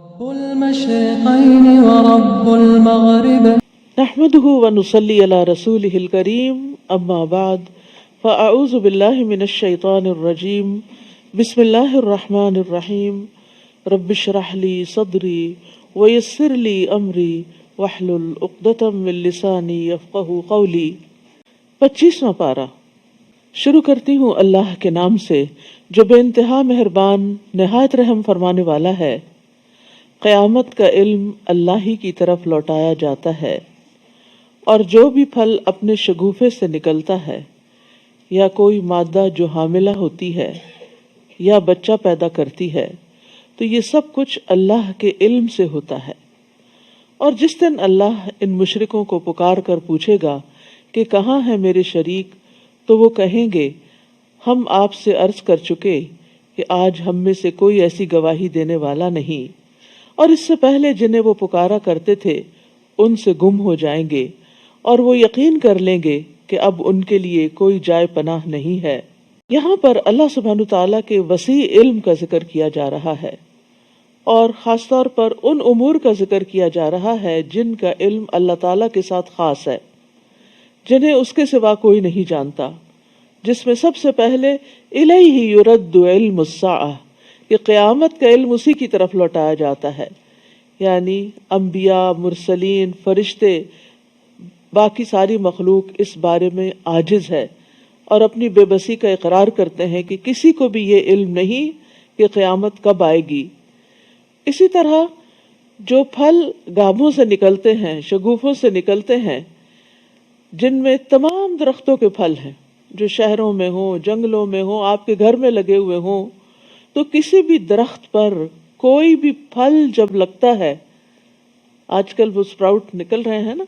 رب المشرقين ورب المغرب نحمده ونصلي على رسوله الكريم اما بعد فاعوذ بالله من الشيطان الرجيم بسم الله الرحمن الرحيم رب اشرح لي صدري ويسر لي امري واحلل عقدة من لساني يفقهوا قولي 25واں پارہ۔ شروع کرتی ہوں اللہ کے نام سے جو بے انتہا مہربان نہایت رحم فرمانے والا ہے۔ قیامت کا علم اللہ ہی کی طرف لوٹایا جاتا ہے، اور جو بھی پھل اپنے شگوفے سے نکلتا ہے، یا کوئی مادہ جو حاملہ ہوتی ہے یا بچہ پیدا کرتی ہے، تو یہ سب کچھ اللہ کے علم سے ہوتا ہے۔ اور جس دن اللہ ان مشرکوں کو پکار کر پوچھے گا کہ کہاں ہے میرے شریک، تو وہ کہیں گے ہم آپ سے عرض کر چکے کہ آج ہم میں سے کوئی ایسی گواہی دینے والا نہیں، اور اس سے پہلے جنہیں وہ پکارا کرتے تھے ان سے گم ہو جائیں گے، اور وہ یقین کر لیں گے کہ اب ان کے لیے کوئی جائے پناہ نہیں ہے۔ یہاں پر اللہ سبحانہ تعالیٰ کے وسیع علم کا ذکر کیا جا رہا ہے، اور خاص طور پر ان امور کا ذکر کیا جا رہا ہے جن کا علم اللہ تعالیٰ کے ساتھ خاص ہے، جنہیں اس کے سوا کوئی نہیں جانتا، جس میں سب سے پہلے الیہ یرد علم الساعہ، کہ قیامت کا علم اسی کی طرف لوٹایا جاتا ہے، یعنی انبیاء، مرسلین، فرشتے، باقی ساری مخلوق اس بارے میں عاجز ہے اور اپنی بے بسی کا اقرار کرتے ہیں کہ کسی کو بھی یہ علم نہیں کہ قیامت کب آئے گی۔ اسی طرح جو پھل گابھوں سے نکلتے ہیں، شگوفوں سے نکلتے ہیں، جن میں تمام درختوں کے پھل ہیں، جو شہروں میں ہوں، جنگلوں میں ہوں، آپ کے گھر میں لگے ہوئے ہوں، تو کسی بھی درخت پر کوئی بھی پھل جب لگتا ہے، آج کل وہ سپراؤٹ نکل رہے ہیں نا،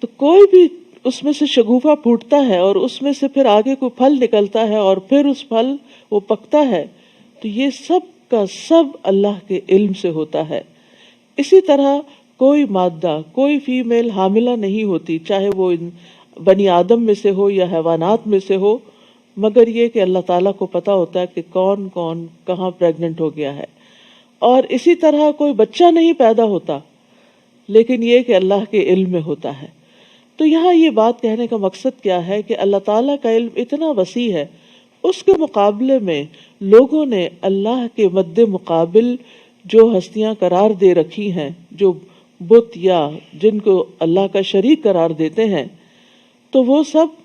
تو کوئی بھی اس میں سے شگوفہ پھوٹتا ہے اور اس میں سے پھر آگے کوئی پھل نکلتا ہے اور پھر اس پھل وہ پکتا ہے، تو یہ سب کا سب اللہ کے علم سے ہوتا ہے۔ اسی طرح کوئی مادہ، کوئی فیمیل حاملہ نہیں ہوتی، چاہے وہ بنی آدم میں سے ہو یا حیوانات میں سے ہو، مگر یہ کہ اللہ تعالیٰ کو پتا ہوتا ہے کہ کون کون کہاں پریگننٹ ہو گیا ہے۔ اور اسی طرح کوئی بچہ نہیں پیدا ہوتا، لیکن یہ کہ اللہ کے علم میں ہوتا ہے۔ تو یہاں یہ بات کہنے کا مقصد کیا ہے کہ اللہ تعالیٰ کا علم اتنا وسیع ہے، اس کے مقابلے میں لوگوں نے اللہ کے مد مقابل جو ہستیاں قرار دے رکھی ہیں، جو بت یا جن کو اللہ کا شریک قرار دیتے ہیں، تو وہ سب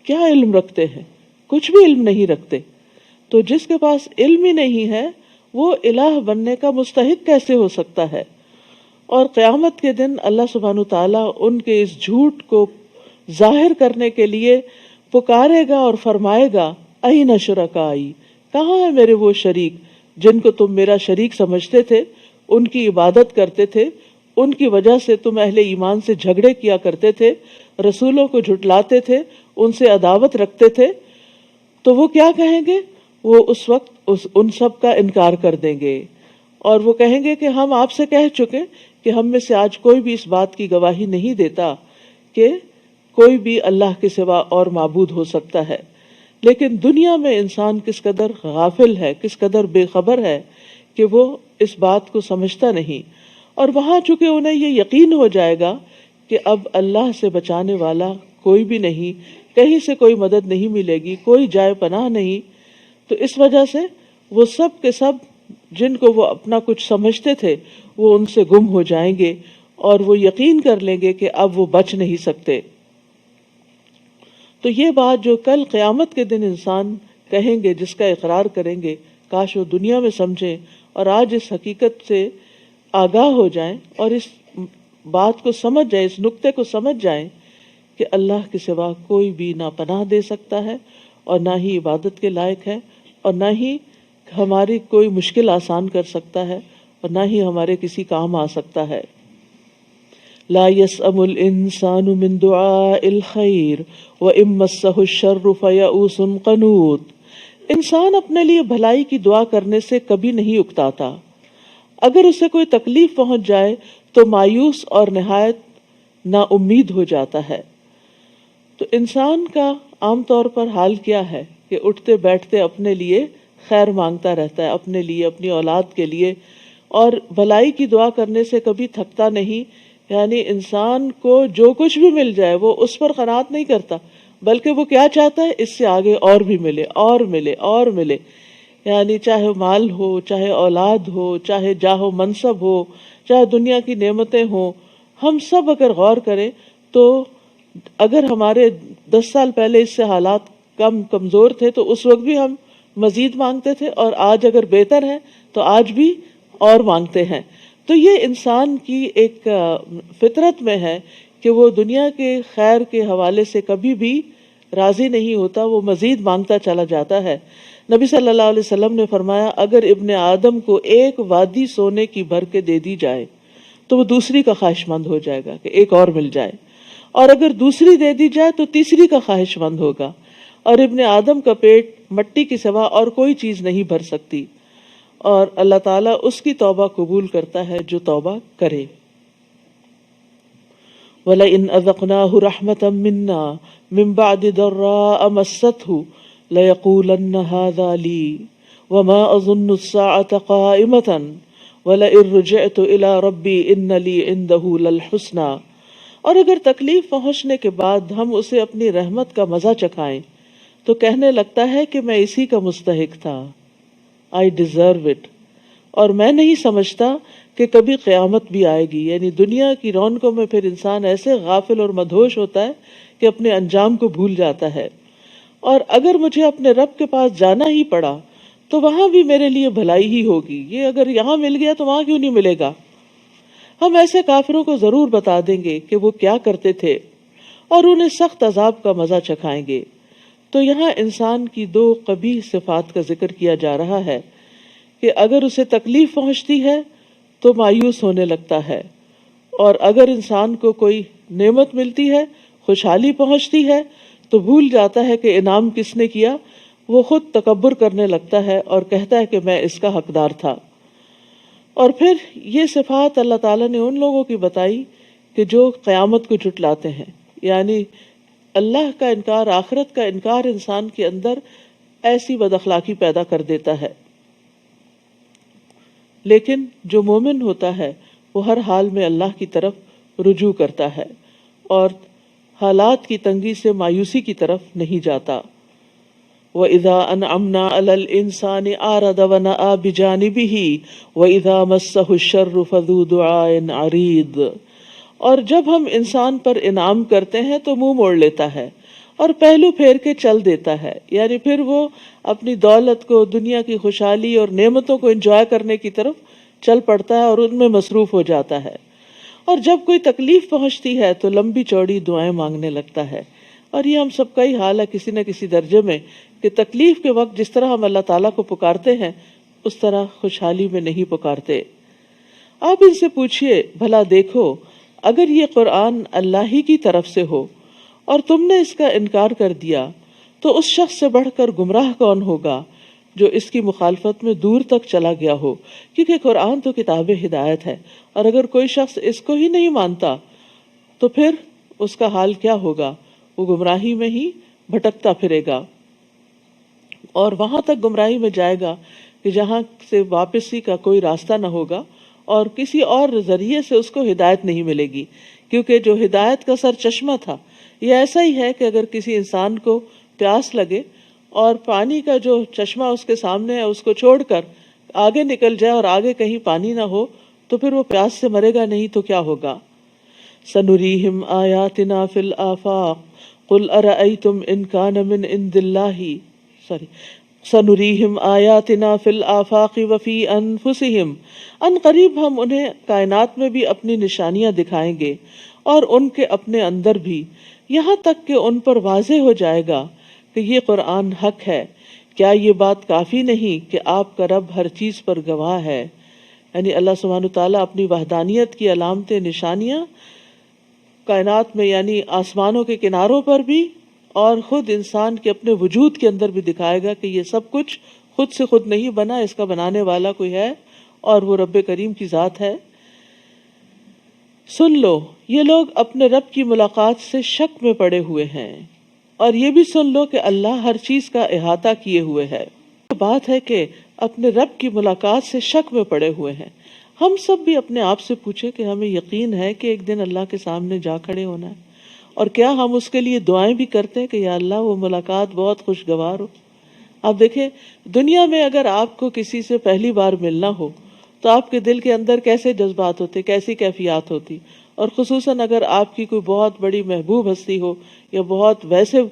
کیا علم رکھتے ہیں؟ کچھ بھی علم نہیں رکھتے۔ تو جس کے پاس علم ہی نہیں ہے وہ الہ بننے کا مستحق کیسے ہو سکتا ہے؟ اور قیامت کے دن اللہ سبحانہ تعالیٰ ان کے اس جھوٹ کو ظاہر کرنے کے لیے پکارے گا اور فرمائے گا این شرکائی، کہاں ہے میرے وہ شریک جن کو تم میرا شریک سمجھتے تھے، ان کی عبادت کرتے تھے، ان کی وجہ سے تم اہل ایمان سے جھگڑے کیا کرتے تھے، رسولوں کو جھٹلاتے تھے، ان سے عداوت رکھتے تھے۔ تو وہ کیا کہیں گے؟ وہ اس وقت ان سب کا انکار کر دیں گے، اور وہ کہیں گے کہ ہم آپ سے کہہ چکے کہ ہم میں سے آج کوئی بھی اس بات کی گواہی نہیں دیتا کہ کوئی بھی اللہ کے سوا اور معبود ہو سکتا ہے۔ لیکن دنیا میں انسان کس قدر غافل ہے، کس قدر بے خبر ہے کہ وہ اس بات کو سمجھتا نہیں، اور وہاں چونکہ انہیں یہ یقین ہو جائے گا کہ اب اللہ سے بچانے والا کوئی بھی نہیں، کہیں سے کوئی مدد نہیں ملے گی، کوئی جائے پناہ نہیں، تو اس وجہ سے وہ سب کے سب جن کو وہ اپنا کچھ سمجھتے تھے وہ ان سے گم ہو جائیں گے، اور وہ یقین کر لیں گے کہ اب وہ بچ نہیں سکتے۔ تو یہ بات جو کل قیامت کے دن انسان کہیں گے، جس کا اقرار کریں گے، کاش وہ دنیا میں سمجھیں اور آج اس حقیقت سے آگاہ ہو جائیں اور اس بات کو سمجھ جائیں، اس نقطے کو سمجھ جائیں کہ اللہ کے سوا کوئی بھی نہ پناہ دے سکتا ہے اور نہ ہی عبادت کے لائق ہے، اور نہ ہی ہماری کوئی مشکل آسان کر سکتا ہے، اور نہ ہی ہمارے کسی کام آ سکتا ہے۔ لا يسأم الانسان من دعاء الخیر وان مسہ الشر فیئوس قنوط، انسان اپنے لیے بھلائی کی دعا کرنے سے کبھی نہیں اکتاتا، اگر اسے کوئی تکلیف پہنچ جائے تو مایوس اور نہایت نا امید ہو جاتا ہے۔ تو انسان کا عام طور پر حال کیا ہے کہ اٹھتے بیٹھتے اپنے لیے خیر مانگتا رہتا ہے، اپنے لیے، اپنی اولاد کے لیے، اور بھلائی کی دعا کرنے سے کبھی تھکتا نہیں. یعنی انسان کو جو کچھ بھی مل جائے وہ اس پر قناعت نہیں کرتا، بلکہ وہ کیا چاہتا ہے، اس سے آگے اور بھی ملے اور ملے اور ملے. یعنی چاہے مال ہو، چاہے اولاد ہو، چاہے جاہ و منصب ہو، چاہے دنیا کی نعمتیں ہوں، ہم سب اگر غور کریں تو اگر ہمارے 10 سال پہلے اس سے حالات کمزور تھے تو اس وقت بھی ہم مزید مانگتے تھے، اور آج اگر بہتر ہے تو آج بھی اور مانگتے ہیں. تو یہ انسان کی ایک فطرت میں ہے کہ وہ دنیا کے خیر کے حوالے سے کبھی بھی راضی نہیں ہوتا، وہ مزید مانگتا چلا جاتا ہے. نبی صلی اللہ علیہ وسلم نے فرمایا اگر ابن آدم کو ایک وادی سونے کی بھر کے دے دی جائے تو وہ دوسری کا خواہش مند ہو جائے گا کہ ایک اور مل جائے، اور اگر دوسری دے دی جائے تو تیسری کا خواہش مند ہوگا، اور ابن آدم کا پیٹ مٹی کے سوا اور کوئی چیز نہیں بھر سکتی، اور اللہ تعالیٰ اس کی توبہ قبول کرتا ہے جو توبہ کرے. وَلَئِنْ أَذَقْنَاهُ رَحْمَةً مِنَّا مِنْ بَعْدِ ضَرَّاءَ مَسَّتْهُ لَيَقُولَنَّ هَذَا لِي وَمَا أَظُنُّ السَّاعَةَ قَائِمَةً وَلَئِن رُجِعْتُ إِلَى رَبِّي إِنَّ لِي عِنْدَهُ لَلْحُسْنَى. اور اگر تکلیف پہنچنے کے بعد ہم اسے اپنی رحمت کا مزہ چکھائیں تو کہنے لگتا ہے کہ میں اسی کا مستحق تھا، I deserve it. اور میں نہیں سمجھتا کہ کبھی قیامت بھی آئے گی. یعنی دنیا کی رونقوں میں پھر انسان ایسے غافل اور مدہوش ہوتا ہے کہ اپنے انجام کو بھول جاتا ہے. اور اگر مجھے اپنے رب کے پاس جانا ہی پڑا تو وہاں بھی میرے لیے بھلائی ہی ہوگی. یہ اگر یہاں مل گیا تو وہاں کیوں نہیں ملے گا. ہم ایسے کافروں کو ضرور بتا دیں گے کہ وہ کیا کرتے تھے اور انہیں سخت عذاب کا مزہ چکھائیں گے. تو یہاں انسان کی 2 قبیح صفات کا ذکر کیا جا رہا ہے کہ اگر اسے تکلیف پہنچتی ہے تو مایوس ہونے لگتا ہے، اور اگر انسان کو کوئی نعمت ملتی ہے، خوشحالی پہنچتی ہے تو بھول جاتا ہے کہ انعام کس نے کیا. وہ خود تکبر کرنے لگتا ہے اور کہتا ہے کہ میں اس کا حقدار تھا. اور پھر یہ صفات اللہ تعالیٰ نے ان لوگوں کی بتائی کہ جو قیامت کو جھٹلاتے ہیں. یعنی اللہ کا انکار، آخرت کا انکار انسان کے اندر ایسی بد اخلاقی پیدا کر دیتا ہے. لیکن جو مومن ہوتا ہے وہ ہر حال میں اللہ کی طرف رجوع کرتا ہے اور حالات کی تنگی سے مایوسی کی طرف نہیں جاتا. وَإِذَا أَنْعَمْنَا عَلَى الْإِنسَانِ أَعْرَضَ وَنَأَىٰ بِجَانِبِهِ وَإِذَا مَسَّهُ الشَّرُّ فَذُو دُعَاءٍ عَرِيضٍ. اور جب ہم انسان پر انعام کرتے ہیں تو منہ موڑ لیتا ہے اور پہلو پھیر کے چل دیتا ہے. یعنی پھر وہ اپنی دولت کو، دنیا کی خوشحالی اور نعمتوں کو انجوائے کرنے کی طرف چل پڑتا ہے اور ان میں مصروف ہو جاتا ہے. اور جب کوئی تکلیف پہنچتی ہے تو لمبی چوڑی دعائیں مانگنے لگتا ہے. اور یہ ہم سب کا ہی حال ہے کسی نہ کسی درجے میں کہ تکلیف کے وقت جس طرح ہم اللہ تعالیٰ کو پکارتے ہیں اس طرح خوشحالی میں نہیں پکارتے. آپ ان سے پوچھئے بھلا دیکھو اگر یہ قرآن اللہ ہی کی طرف سے ہو اور تم نے اس کا انکار کر دیا تو اس شخص سے بڑھ کر گمراہ کون ہوگا جو اس کی مخالفت میں دور تک چلا گیا ہو. کیونکہ قرآن تو کتاب ہدایت ہے، اور اگر کوئی شخص اس کو ہی نہیں مانتا تو پھر اس کا حال کیا ہوگا؟ وہ گمراہی میں ہی بھٹکتا پھرے گا اور وہاں تک گمراہی میں جائے گا کہ جہاں سے واپسی کا کوئی راستہ نہ ہوگا، اور کسی اور ذریعے سے اس کو ہدایت نہیں ملے گی. کیونکہ جو ہدایت کا سر چشمہ تھا یہ ایسا ہی ہے کہ اگر کسی انسان کو پیاس لگے اور پانی کا جو چشمہ اس کے سامنے ہے اس کو چھوڑ کر آگے نکل جائے اور آگے کہیں پانی نہ ہو تو پھر وہ پیاس سے مرے گا نہیں تو کیا ہوگا. سنریہم آیاتنا فی الآفاق قل ارأیتم ان کان من عند اللہ سنریہم آیاتنا فی الآفاق وفی انفسہم. ان قریب ہم انہیں کائنات میں بھی اپنی نشانیاں دکھائیں گے اور ان کے اپنے اندر بھی، یہاں تک کہ ان پر واضح ہو جائے گا کہ یہ قرآن حق ہے. کیا یہ بات کافی نہیں کہ آپ کا رب ہر چیز پر گواہ ہے؟ یعنی اللہ سبحانہ تعالیٰ اپنی وحدانیت کی علامتیں، نشانیاں کائنات میں یعنی آسمانوں کے کناروں پر بھی اور خود انسان کے اپنے وجود کے اندر بھی دکھائے گا کہ یہ سب کچھ خود سے خود نہیں بنا، اس کا بنانے والا کوئی ہے اور وہ رب کریم کی ذات ہے. سن لو یہ لوگ اپنے رب کی ملاقات سے شک میں پڑے ہوئے ہیں، اور یہ بھی سن لو کہ اللہ ہر چیز کا احاطہ کیے ہوئے ہے. بات ہے کہ اپنے رب کی ملاقات سے شک میں پڑے ہوئے ہیں. ہم سب بھی اپنے آپ سے پوچھیں کہ ہمیں یقین ہے کہ ایک دن اللہ کے سامنے جا کھڑے ہونا ہے، اور کیا ہم اس کے لیے دعائیں بھی کرتے ہیں کہ یا اللہ وہ ملاقات بہت خوشگوار ہو۔ آپ دیکھیں دنیا میں اگر آپ کو کسی سے پہلی بار ملنا ہو تو آپ کے دل کے اندر کیسے جذبات ہوتے، کیسی کیفیات ہوتی، اور خصوصاً اگر آپ کی کوئی بہت بڑی محبوب ہستی ہو یا بہت ویسے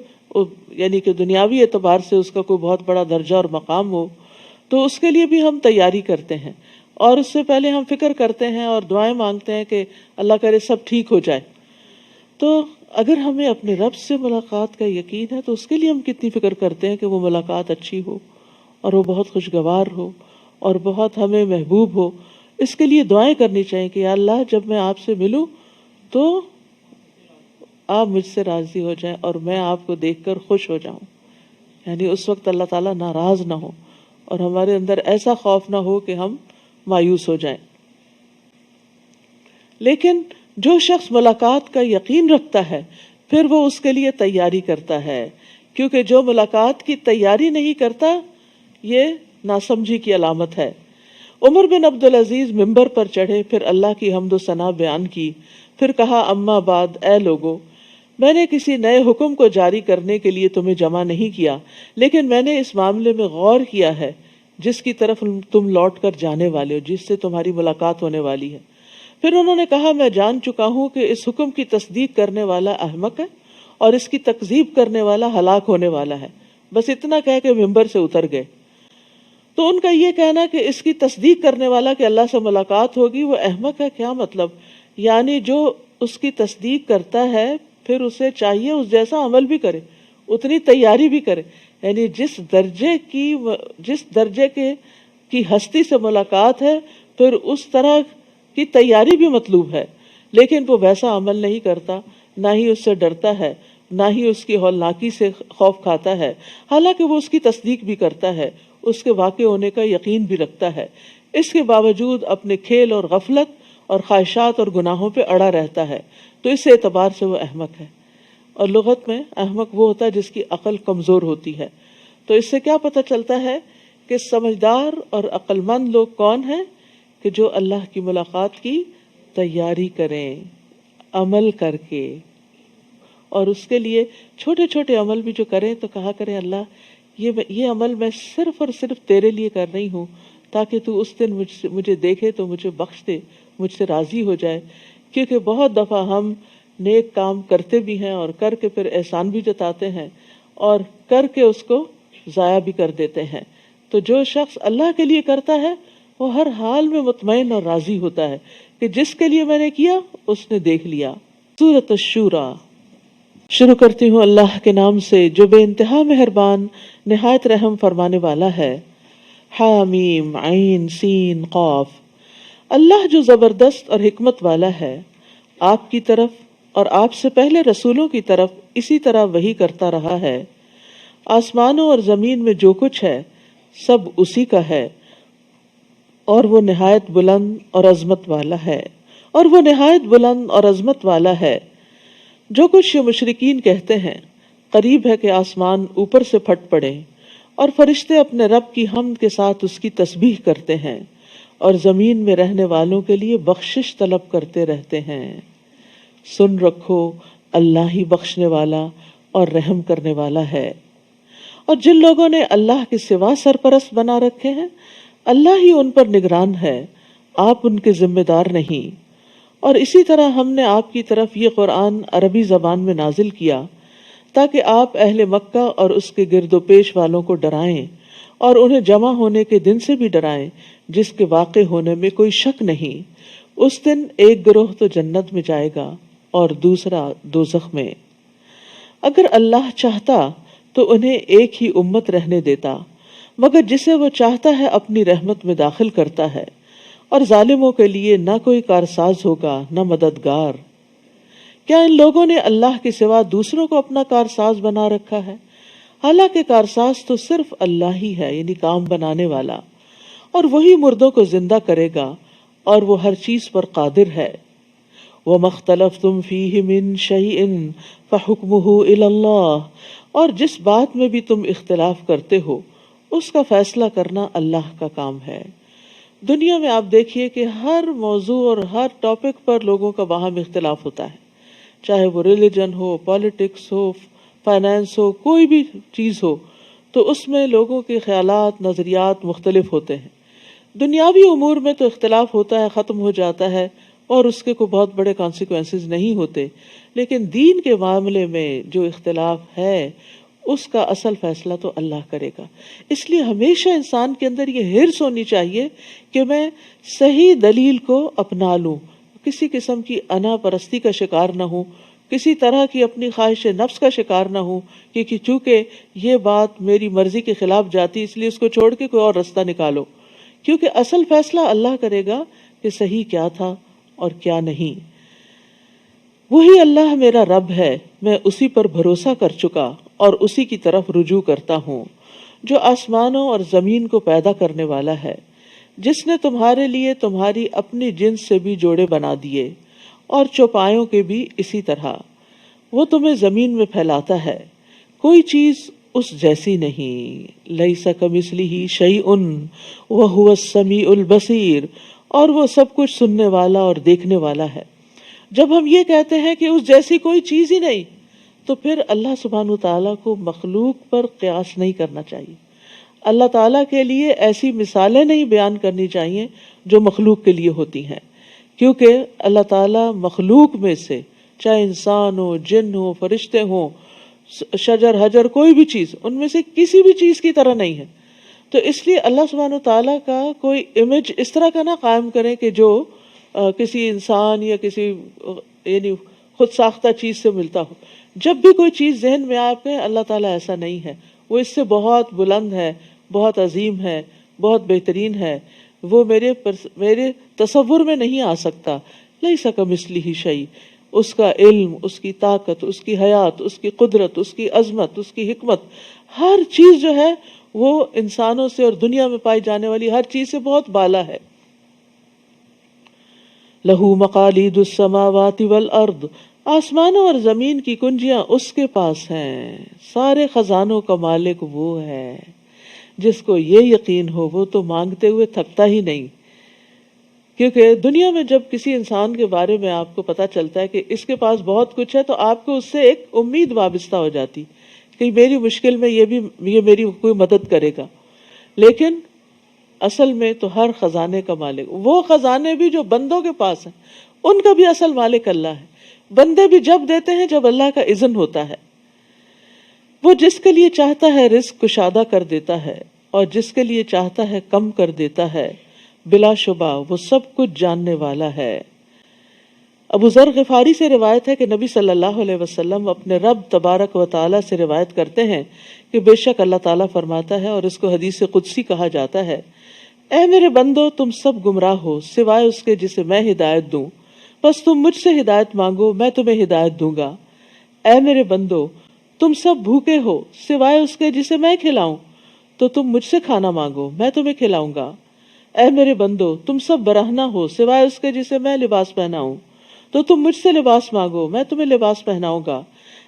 یعنی کہ دنیاوی اعتبار سے اس کا کوئی بہت بڑا درجہ اور مقام ہو، تو اس کے لیے بھی ہم تیاری کرتے ہیں، اور اس سے پہلے ہم فکر کرتے ہیں اور دعائیں مانگتے ہیں کہ اللہ کرے سب ٹھیک ہو جائے۔ تو اگر ہمیں اپنے رب سے ملاقات کا یقین ہے تو اس کے لیے ہم کتنی فکر کرتے ہیں کہ وہ ملاقات اچھی ہو اور وہ بہت خوشگوار ہو اور بہت ہمیں محبوب ہو۔ اس کے لیے دعائیں کرنی چاہیے کہ یا اللہ جب میں آپ سے ملوں تو آپ مجھ سے راضی ہو جائیں اور میں آپ کو دیکھ کر خوش ہو جاؤں، یعنی اس وقت اللہ تعالیٰ ناراض نہ ہو اور ہمارے اندر ایسا خوف نہ ہو کہ ہم مایوس ہو جائیں۔ لیکن جو شخص ملاقات کا یقین رکھتا ہے پھر وہ اس کے لیے تیاری کرتا ہے، کیونکہ جو ملاقات کی تیاری نہیں کرتا یہ ناسمجھی کی علامت ہے۔ عمر بن عبدالعزیز ممبر پر چڑھے، پھر اللہ کی حمد و ثنا بیان کی، پھر کہا اما بعد، اے لوگو، میں نے کسی نئے حکم کو جاری کرنے کے لیے تمہیں جمع نہیں کیا، لیکن میں نے اس معاملے میں غور کیا ہے جس کی طرف تم لوٹ کر جانے والے ہو، جس سے تمہاری ملاقات ہونے والی ہے۔ پھر انہوں نے کہا میں جان چکا ہوں کہ اس حکم کی تصدیق کرنے والا احمق ہے اور اس کی تکذیب کرنے والا ہلاک ہونے والا ہے۔ بس اتنا کہہ کے ممبر سے اتر گئے۔ تو ان کا یہ کہنا کہ اس کی تصدیق کرنے والا کہ اللہ سے ملاقات ہوگی وہ احمق ہے، کیا مطلب؟ یعنی جو اس کی تصدیق کرتا ہے پھر اسے چاہیے اس جیسا عمل بھی کرے، اتنی تیاری بھی کرے، یعنی جس درجے کی ہستی سے ملاقات ہے پھر اس طرح کی تیاری بھی مطلوب ہے، لیکن وہ ویسا عمل نہیں کرتا، نہ ہی اس سے ڈرتا ہے، نہ ہی اس کی ہولناکی سے خوف کھاتا ہے، حالانکہ وہ اس کی تصدیق بھی کرتا ہے، اس کے واقع ہونے کا یقین بھی رکھتا ہے، اس کے باوجود اپنے کھیل اور غفلت اور خواہشات اور گناہوں پہ اڑا رہتا ہے، تو اس اعتبار سے وہ احمق ہے۔ اور لغت میں احمق وہ ہوتا ہے جس کی عقل کمزور ہوتی ہے۔ تو اس سے کیا پتہ چلتا ہے کہ سمجھدار اور عقل مند لوگ کون ہیں؟ کہ جو اللہ کی ملاقات کی تیاری کریں عمل کر کے، اور اس کے لیے چھوٹے چھوٹے عمل بھی جو کریں تو کہا کریں اللہ یہ عمل میں صرف اور صرف تیرے لیے کر رہی ہوں تاکہ تو اس دن مجھے دیکھے تو مجھے بخش دے، مجھ سے راضی ہو جائے، کیونکہ بہت دفعہ ہم نیک کام کرتے بھی ہیں اور کر کے پھر احسان بھی جتاتے ہیں اور کر کے اس کو ضائع بھی کر دیتے ہیں۔ تو جو شخص اللہ کے لیے کرتا ہے وہ ہر حال میں مطمئن اور راضی ہوتا ہے کہ جس کے لیے میں نے کیا اس نے دیکھ لیا۔ سورۃ الشورى۔ شروع کرتی ہوں اللہ کے نام سے جو بے انتہا مہربان نہایت رحم فرمانے والا ہے۔ حامیم عین سین قاف۔ اللہ جو زبردست اور حکمت والا ہے، آپ کی طرف اور آپ سے پہلے رسولوں کی طرف اسی طرح وحی کرتا رہا ہے۔ آسمانوں اور زمین میں جو کچھ ہے سب اسی کا ہے، اور وہ نہایت بلند اور عظمت والا ہے، اور وہ نہایت بلند اور عظمت والا ہے۔ جو کچھ یہ مشرکین کہتے ہیں قریب ہے کہ آسمان اوپر سے پھٹ پڑے اور فرشتے اپنے رب کی حمد کے ساتھ اس کی تسبیح کرتے ہیں اور زمین میں رہنے والوں کے لیے بخشش طلب کرتے رہتے ہیں۔ سن رکھو اللہ ہی بخشنے والا اور رحم کرنے والا ہے۔ اور جن لوگوں نے اللہ کے سوا سرپرست بنا رکھے ہیں اللہ ہی ان پر نگران ہے، آپ ان کے ذمہ دار نہیں۔ اور اسی طرح ہم نے آپ کی طرف یہ قرآن عربی زبان میں نازل کیا تاکہ آپ اہل مکہ اور اس کے گرد و پیش والوں کو ڈرائیں اور انہیں جمع ہونے کے دن سے بھی ڈرائیں جس کے واقع ہونے میں کوئی شک نہیں۔ اس دن ایک گروہ تو جنت میں جائے گا اور دوسرا دوزخ میں۔ اگر اللہ چاہتا تو انہیں ایک ہی امت رہنے دیتا، مگر جسے وہ چاہتا ہے اپنی رحمت میں داخل کرتا ہے، اور ظالموں کے لیے نہ کوئی کارساز ہوگا نہ مددگار۔ کیا ان لوگوں نے اللہ کے سوا دوسروں کو اپنا کارساز بنا رکھا ہے؟ حالانکہ کارساز تو صرف اللہ ہی ہے، یعنی کام بنانے والا، اور وہی مردوں کو زندہ کرے گا اور وہ ہر چیز پر قادر ہے۔ وَمَا اخْتَلَفْتُمْ فِيهِ مِنْ شَيْءٍ فَحُكْمُهُ إِلَى اللَّهِ۔ اور جس بات میں بھی تم اختلاف کرتے ہو اس کا فیصلہ کرنا اللہ کا کام ہے۔ دنیا میں آپ دیکھیے کہ ہر موضوع اور ہر ٹاپک پر لوگوں کا باہم اختلاف ہوتا ہے، چاہے وہ ریلیجن ہو، پالیٹکس ہو، فائنانس ہو، کوئی بھی چیز ہو، تو اس میں لوگوں کے خیالات، نظریات مختلف ہوتے ہیں۔ دنیاوی امور میں تو اختلاف ہوتا ہے، ختم ہو جاتا ہے اور اس کے کوئی بہت بڑے کانسیکوینسز نہیں ہوتے، لیکن دین کے معاملے میں جو اختلاف ہے اس کا اصل فیصلہ تو اللہ کرے گا۔ اس لیے ہمیشہ انسان کے اندر یہ حرص ہونی چاہیے کہ میں صحیح دلیل کو اپنا لوں، کسی قسم کی انا پرستی کا شکار نہ ہوں، کسی طرح کی اپنی خواہش نفس کا شکار نہ ہوں کہ چونکہ یہ بات میری مرضی کے خلاف جاتی اس لیے اس کو چھوڑ کے کوئی اور رستہ نکالو، کیونکہ اصل فیصلہ اللہ کرے گا کہ صحیح کیا تھا اور کیا نہیں۔ وہی اللہ میرا رب ہے، میں اسی پر بھروسہ کر چکا اور اسی کی طرف رجوع کرتا ہوں، جو آسمانوں اور زمین کو پیدا کرنے والا ہے، جس نے تمہارے لیے تمہاری اپنی جنس سے بھی جوڑے بنا دیے اور چوپایوں کے بھی اسی طرح۔ وہ تمہیں زمین میں پھیلاتا ہے، کوئی چیز اس جیسی نہیں، لیس کمثلہ شیء وہو السمیع البصیر، اور وہ سب کچھ سننے والا اور دیکھنے والا ہے۔ جب ہم یہ کہتے ہیں کہ اس جیسی کوئی چیز ہی نہیں، تو پھر اللہ سبحانہ وتعالیٰ کو مخلوق پر قیاس نہیں کرنا چاہیے، اللہ تعالیٰ کے لیے ایسی مثالیں نہیں بیان کرنی چاہیے جو مخلوق کے لیے ہوتی ہیں، کیونکہ اللہ تعالیٰ مخلوق میں سے چاہے انسان ہو، جن ہو، فرشتے ہوں، شجر حجر، کوئی بھی چیز، ان میں سے کسی بھی چیز کی طرح نہیں ہے۔ تو اس لیے اللہ سبحانہ وتعالیٰ کا کوئی امیج اس طرح کا نہ قائم کریں کہ جو کسی انسان یا کسی یعنی خود ساختہ چیز سے ملتا ہو۔ جب بھی کوئی چیز ذہن میں آپ کے، اللہ تعالیٰ ایسا نہیں ہے، وہ اس سے بہت بلند ہے، بہت عظیم ہے، بہت بہترین ہے، وہ میرے تصور میں نہیں آ سکتا۔ لیس کمثلہ شیء، اس کا علم، اس کی طاقت، اس کی حیات، اس کی قدرت، اس کی عظمت، اس کی حکمت، ہر چیز جو ہے وہ انسانوں سے اور دنیا میں پائی جانے والی ہر چیز سے بہت بالا ہے۔ لہ مقالید السماوات والارض، آسمانوں اور زمین کی کنجیاں اس کے پاس ہیں، سارے خزانوں کا مالک وہ ہے۔ جس کو یہ یقین ہو وہ تو مانگتے ہوئے تھکتا ہی نہیں، کیونکہ دنیا میں جب کسی انسان کے بارے میں آپ کو پتا چلتا ہے کہ اس کے پاس بہت کچھ ہے تو آپ کو اس سے ایک امید وابستہ ہو جاتی کہ میری مشکل میں یہ میری کوئی مدد کرے گا۔ لیکن اصل میں تو ہر خزانے کا مالک، وہ خزانے بھی جو بندوں کے پاس ہیں ان کا بھی اصل مالک اللہ ہے، بندے بھی جب دیتے ہیں جب اللہ کا اذن ہوتا ہے۔ وہ جس کے لیے چاہتا ہے رزق کشادہ کر دیتا ہے اور جس کے لیے چاہتا ہے کم کر دیتا ہے، بلا شبہ وہ سب کچھ جاننے والا ہے۔ ابو ذر غفاری سے روایت ہے کہ نبی صلی اللہ علیہ وسلم اپنے رب تبارک و تعالی سے روایت کرتے ہیں کہ بے شک اللہ تعالیٰ فرماتا ہے، اور اس کو حدیث قدسی کہا جاتا ہے، اے میرے بندو تم سب گمراہ ہو سوائے اس کے جسے میں ہدایت دوں، بس تم مجھ سے ہدایت مانگو میں تمہیں ہدایت دوں گا۔ اے میرے بندو تم سب بھوکے ہو سوائے اس کے جسے میں کھلاؤں، تو تم مجھ سے کھانا مانگو میں تمہیں کھلاؤں گا۔ اے میرے بندو تم سب برہنہ ہو سوائے اس کے جسے میں لباس پہناؤں، تو تم مجھ سے لباس مانگو میں تمہیں لباس پہناؤں گا۔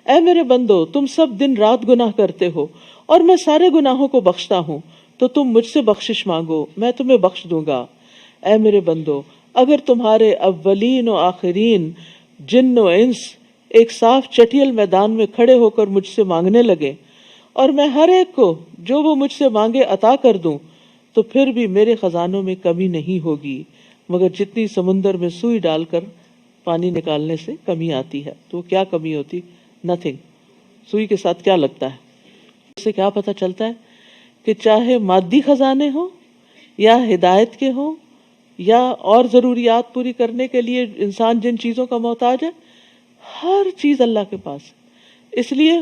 اے میرے بندو تم سب دن رات گناہ کرتے ہو اور میں سارے گناہوں کو بخشتا ہوں، تو تم مجھ سے بخشش مانگو میں تمہیں بخش دوں گا۔ اے میرے بندو اگر تمہارے اولین و آخرین جن و انس ایک صاف چٹیل میدان میں کھڑے ہو کر مجھ سے مانگنے لگے اور میں ہر ایک کو جو وہ مجھ سے مانگے عطا کر دوں، تو پھر بھی میرے خزانوں میں کمی نہیں ہوگی مگر جتنی سمندر میں سوئی ڈال کر پانی نکالنے سے کمی آتی ہے۔ تو کیا کمی ہوتی؟ نتھنگ۔ سوئی کے ساتھ کیا لگتا ہے؟ اس سے کیا پتہ چلتا ہے کہ چاہے مادی خزانے ہوں یا ہدایت کے ہوں یا اور ضروریات پوری کرنے کے لیے انسان جن چیزوں کا محتاج ہے، ہر چیز اللہ کے پاس ہے۔ اس لیے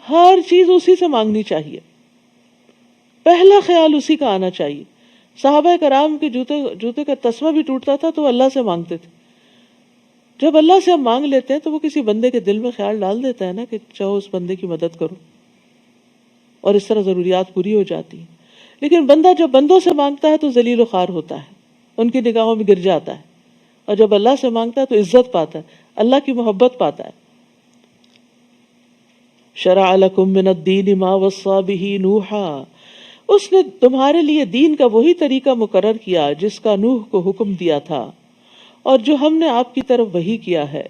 ہر چیز اسی سے مانگنی چاہیے، پہلا خیال اسی کا آنا چاہیے۔ صحابہ کرام کے جوتے کا تسمہ بھی ٹوٹتا تھا تو اللہ سے مانگتے تھے۔ جب اللہ سے ہم مانگ لیتے ہیں تو وہ کسی بندے کے دل میں خیال ڈال دیتا ہے نا کہ چاہو اس بندے کی مدد کرو، اور اس طرح ضروریات پوری ہو جاتی ہیں۔ لیکن بندہ جب بندوں سے مانگتا ہے تو ذلیل و خوار ہوتا ہے، ان کی نگاہوں میں گر جاتا ہے، اور جب اللہ سے مانگتا ہے تو عزت پاتا ہے، اللہ کی محبت پاتا ہے۔ شرع لکم من الدین ما وصی بہ نوحا اس نے تمہارے لیے دین کا وہی طریقہ مقرر کیا جس کا نوح کو حکم دیا تھا، اور جو ہم نے آپ کی طرف وحی کیا ہے،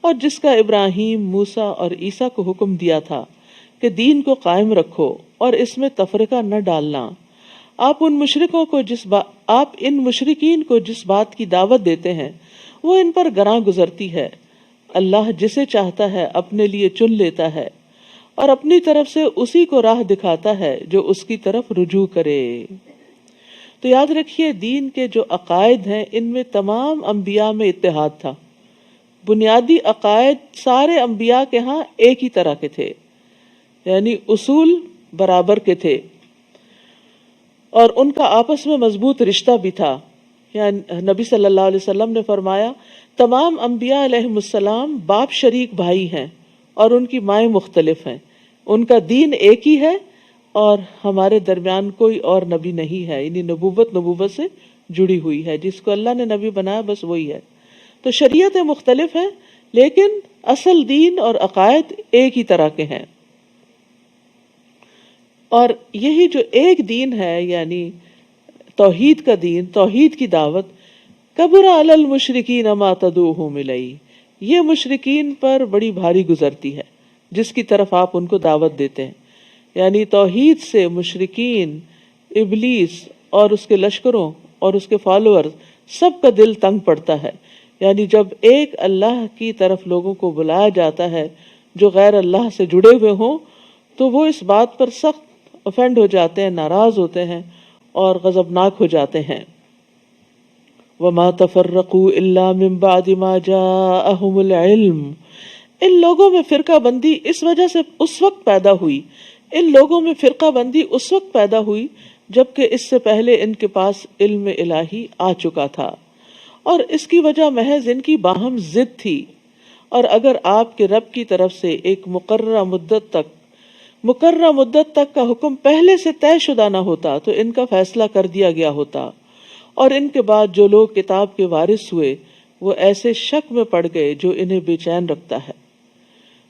اور جس کا ابراہیم، موسیٰ اور عیسیٰ کو حکم دیا تھا کہ دین کو قائم رکھو اور اس میں تفرقہ نہ ڈالنا۔ آپ ان مشرکین کو جس بات کی دعوت دیتے ہیں وہ ان پر گراں گزرتی ہے۔ اللہ جسے چاہتا ہے اپنے لیے چن لیتا ہے اور اپنی طرف سے اسی کو راہ دکھاتا ہے جو اس کی طرف رجوع کرے۔ تو یاد رکھیے دین کے جو عقائد ہیں ان میں تمام انبیاء میں اتحاد تھا۔ بنیادی عقائد سارے انبیاء کے ہاں ایک ہی طرح کے تھے، یعنی اصول برابر کے تھے، اور ان کا آپس میں مضبوط رشتہ بھی تھا۔ یعنی نبی صلی اللہ علیہ وسلم نے فرمایا تمام انبیاء علیہم السلام باپ شریک بھائی ہیں اور ان کی مائیں مختلف ہیں، ان کا دین ایک ہی ہے اور ہمارے درمیان کوئی اور نبی نہیں ہے، یعنی نبوت سے جڑی ہوئی ہے، جس کو اللہ نے نبی بنایا بس وہی ہے۔ تو شریعتیں مختلف ہیں لیکن اصل دین اور عقائد ایک ہی طرح کے ہیں، اور یہی جو ایک دین ہے یعنی توحید کا دین، توحید کی دعوت، کبر علی المشرکین ما تدعوہم الیہ، یہ مشرکین پر بڑی بھاری گزرتی ہے جس کی طرف آپ ان کو دعوت دیتے ہیں۔ یعنی توحید سے مشرکین، ابلیس اور اس کے لشکروں اور اس کے فالوورز سب کا دل تنگ پڑتا ہے۔ یعنی جب ایک اللہ کی طرف لوگوں کو بلایا جاتا ہے جو غیر اللہ سے جڑے ہوئے ہوں تو وہ اس بات پر سخت افینڈ ہو جاتے ہیں، ناراض ہوتے ہیں اور غضبناک ہو جاتے ہیں۔ وَمَا تَفَرَّقُوا إِلَّا مِن بَعْدِ مَا جَاءَهُمُ الْعِلْمُ، ان لوگوں میں فرقہ بندی اس وجہ سے اس وقت پیدا ہوئی، ان لوگوں میں فرقہ بندی اس وقت پیدا ہوئی جبکہ اس سے پہلے ان کے پاس علم الہی آ چکا تھا، اور اس کی وجہ محض ان کی باہم ضد تھی۔ اور اگر آپ کے رب کی طرف سے ایک مقررہ مدت تک کا حکم پہلے سے طے شدہ نہ ہوتا تو ان کا فیصلہ کر دیا گیا ہوتا، اور ان کے بعد جو لوگ کتاب کے وارث ہوئے وہ ایسے شک میں پڑ گئے جو انہیں بے چین رکھتا ہے۔